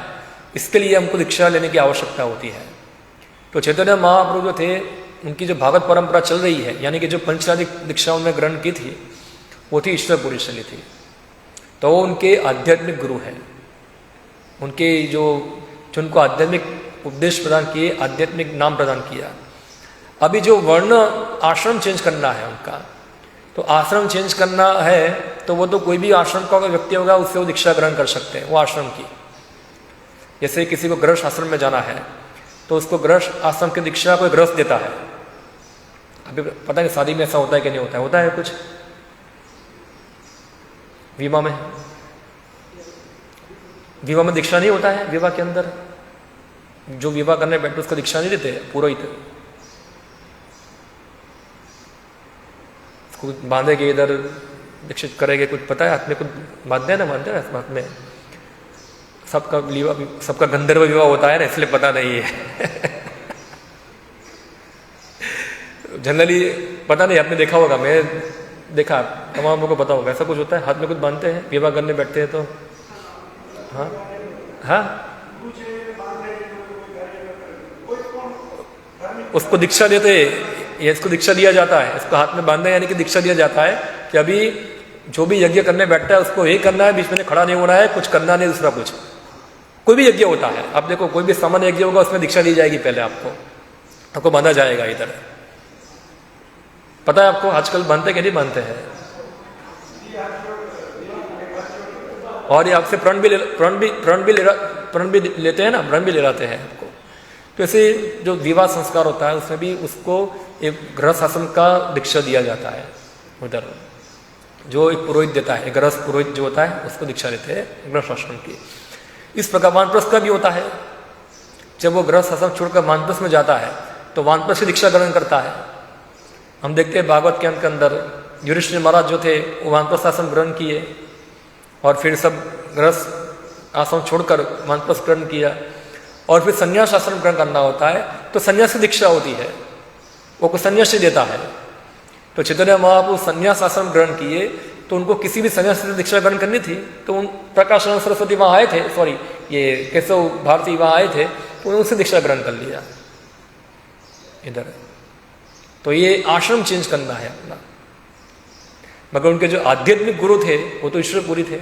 इसके लिए हमको दीक्षा लेने की आवश्यकता होती है। तो चैतन्य महाप्रभु जो थे, उनकी जो भागवत परंपरा चल रही है, यानी कि जो पंचराधिक दीक्षा उन्होंने ग्रहण की थी, वो थी ईश्वरपुरी शैली थी। तो उनके आध्यात्मिक गुरु हैं, उनके जो उनको आध्यात्मिक उपदेश प्रदान किए, आध्यात्मिक नाम प्रदान किया। अभी जो वर्ण आश्रम चेंज करना है उनका, तो आश्रम चेंज करना है तो वो तो कोई भी आश्रम का व्यक्ति होगा, उससे वो दीक्षा ग्रहण कर सकते हैं वो आश्रम की। जैसे किसी को गृहस्थ आश्रम में जाना है तो उसको गृहस्थ आश्रम की दीक्षा कोई गृहस्थ देता है। अभी पता नहीं शादी में ऐसा होता है कि नहीं होता है, होता है कुछ विवाह में दीक्षा नहीं होता है। विवाह के अंदर जो विवाह करने बैठे उसको दीक्षा नहीं देते पुरोहित, उसको बांधेगे, इधर दीक्षित करेंगे, कुछ पता है हाथ में कुछ बांधते हैं ना, बांधते हैं हाथ में। सबका गंधर्व विवाह होता है ना, इसलिए पता नहीं है। जनरली पता नहीं, आपने देखा होगा, मैं देखा, तमाम लोगों को पता होगा, ऐसा कुछ होता है, हाथ में कुछ बांधते हैं, विवाह करने बैठते हैं तो। हाँ हाँ, उसको दीक्षा देते, इसको दीक्षा दिया जाता है, इसको हाथ में बांधना यानी कि दीक्षा दिया जाता है कि अभी जो भी यज्ञ करने बैठता है उसको यही करना है, बीच में खड़ा नहीं होना है, कुछ करना नहीं, दूसरा कुछ। कोई भी यज्ञ होता है, आप देखो कोई भी सामान्य यज्ञ होगा उसमें दीक्षा दी जाएगी, पहले आपको बांधा जाएगा इधर। पता है आपको आजकल बांधते कि नहीं बांधते हैं? और ये आपसे प्रण भी लेते हैं ना, प्रण भी ले जाते हैं आपको। तो ऐसे जो विवाह संस्कार होता है उसमें भी उसको एक गृहस्थ आश्रम का दीक्षा दिया जाता है उधर, जो एक पुरोहित देता है, एक गृहस्थ पुरोहित जो होता है उसको दीक्षा देते हैं गृहस्थ आश्रम की। इस प्रकार वानप्रस्थ का भी होता है, जब वो गृहस्थ आश्रम छोड़कर वानप्रस्थ में जाता है तो वानप्रस्थ की दीक्षा ग्रहण करता है। हम देखते हैं भागवत के अंदर युधिष्ठिर महाराज जो थे वो वानप्रस्थ आश्रम ग्रहण किए और फिर सब गृहस्थ आश्रम छोड़कर वानप्रस्थ ग्रहण किया, और फिर संन्यास आश्रम ग्रहण करना होता है तो संन्यास की दीक्षा होती है, वो को सन्यासी देता है। तो चैतन्य महाप्रभु संन्यास आश्रम ग्रहण किए तो उनको किसी भी संन्यास से दीक्षा ग्रहण करनी थी, तो उन प्रकाशानंद सरस्वती वहाँ आए थे, सॉरी ये केशव भारती वहाँ आए थे, तो उन्होंने उससे दीक्षा ग्रहण कर लिया इधर। तो ये आश्रम चेंज करना है अपना। मगर उनके जो आध्यात्मिक गुरु थे वो तो ईश्वरपुरी थे,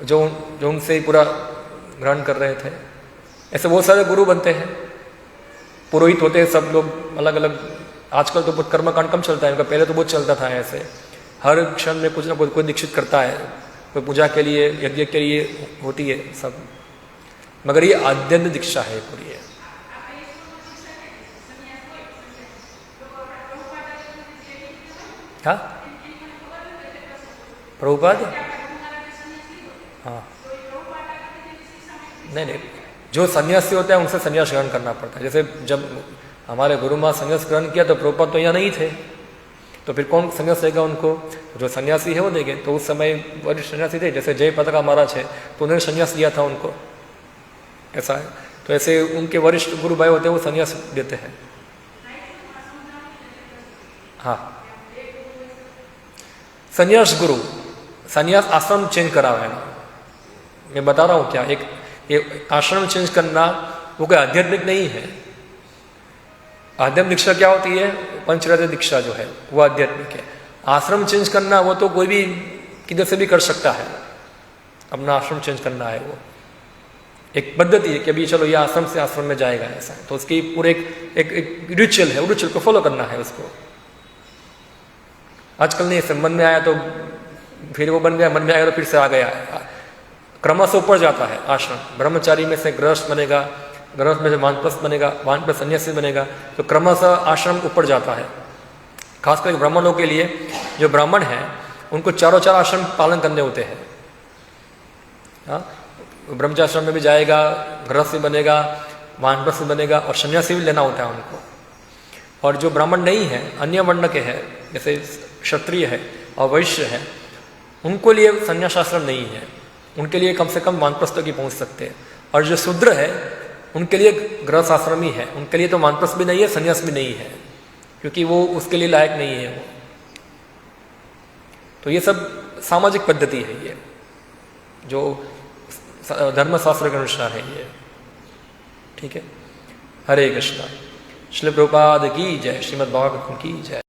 जो उनसे पूरा ग्रहण कर रहे थे। ऐसे बहुत सारे गुरु बनते हैं, पुरोहित होते हैं सब लोग अलग अलग। आजकल तो बहुत कर्मकांड कम चलता है इनका, पहले तो बहुत चलता था ऐसे। हर क्षण में कुछ ना कुछ कोई दीक्षित करता है, कोई पूजा के लिए यज्ञ के लिए होती है सब, मगर ये आध्यात्मिक दीक्षा है पूरी है। हाँ प्रभुपाद, हाँ नहीं, जो सन्यासी होता है उनसे सन्यास ग्रहण करना पड़ता है। जैसे जब हमारे गुरु माँ सन्यास ग्रहण किया तो प्रभुपाद तो यहाँ नहीं थे, तो फिर कौन सन्यास देगा उनको? जो सन्यासी है वो देंगे। तो उस समय वरिष्ठ सन्यासी थे, जैसे जय पताका महाराज है तो उन्होंने सन्यास दिया था उनको, ऐसा है। तो ऐसे उनके वरिष्ठ गुरु भाई होते हैं वो सन्यास देते हैं। हाँ सन्यास गुरु, सन्यास आश्रम चेंज करा है ना, मैं बता रहा हूँ क्या। एक ये आश्रम चेंज करना वो कोई आध्यात्मिक नहीं है। आध्यात्मिक दीक्षा क्या होती है? पंचरत्न दीक्षा जो है वो आध्यात्मिक है। आश्रम चेंज करना वो तो कोई भी किधर से भी कर सकता है, अपना आश्रम चेंज करना है वो एक पद्धति है कि अभी चलो ये आश्रम से आश्रम में जाएगा ऐसा, तो उसकी पूरे एक रिचुअल है, वो रिचुअल को फॉलो करना है उसको। आजकल नहीं, ऐसे मन में आया तो फिर वो बन गया, मन में आया तो फिर से आ गया। क्रमशः ऊपर जाता है आश्रम। ब्रह्मचारी में से गृहस्थ बनेगा, गृहस्थ में से वानप्रस्थ बनेगा, वानप्रस्थ सन्यासी बनेगा, तो क्रमशः आश्रम ऊपर जाता है। खासकर ब्राह्मणों के लिए, जो ब्राह्मण हैं उनको चारों चार आश्रम पालन करने होते हैं। हाँ ब्रह्मचाश्रम में भी जाएगा, गृहस्थ भी बनेगा, वानप्रस्थ बनेगा और सन्यासी भी लेना होता है उनको। और जो ब्राह्मण नहीं है, अन्य वर्ण के हैं, जैसे क्षत्रिय है और वैश्य है, उनको लिए संन्यासाश्रम नहीं है, उनके लिए कम से कम वानप्रस्थ की पहुंच सकते हैं। और जो शूद्र है उनके लिए गृहस्थाश्रम ही है, उनके लिए तो वानप्रस्थ भी नहीं है, संन्यास भी नहीं है, क्योंकि वो उसके लिए लायक नहीं है वो। तो ये सब सामाजिक पद्धति है, ये जो धर्मशास्त्र के अनुसार है ये। ठीक है, हरे कृष्णा। श्रील प्रभुपाद की जय, श्रीमद् भागवतम की जय।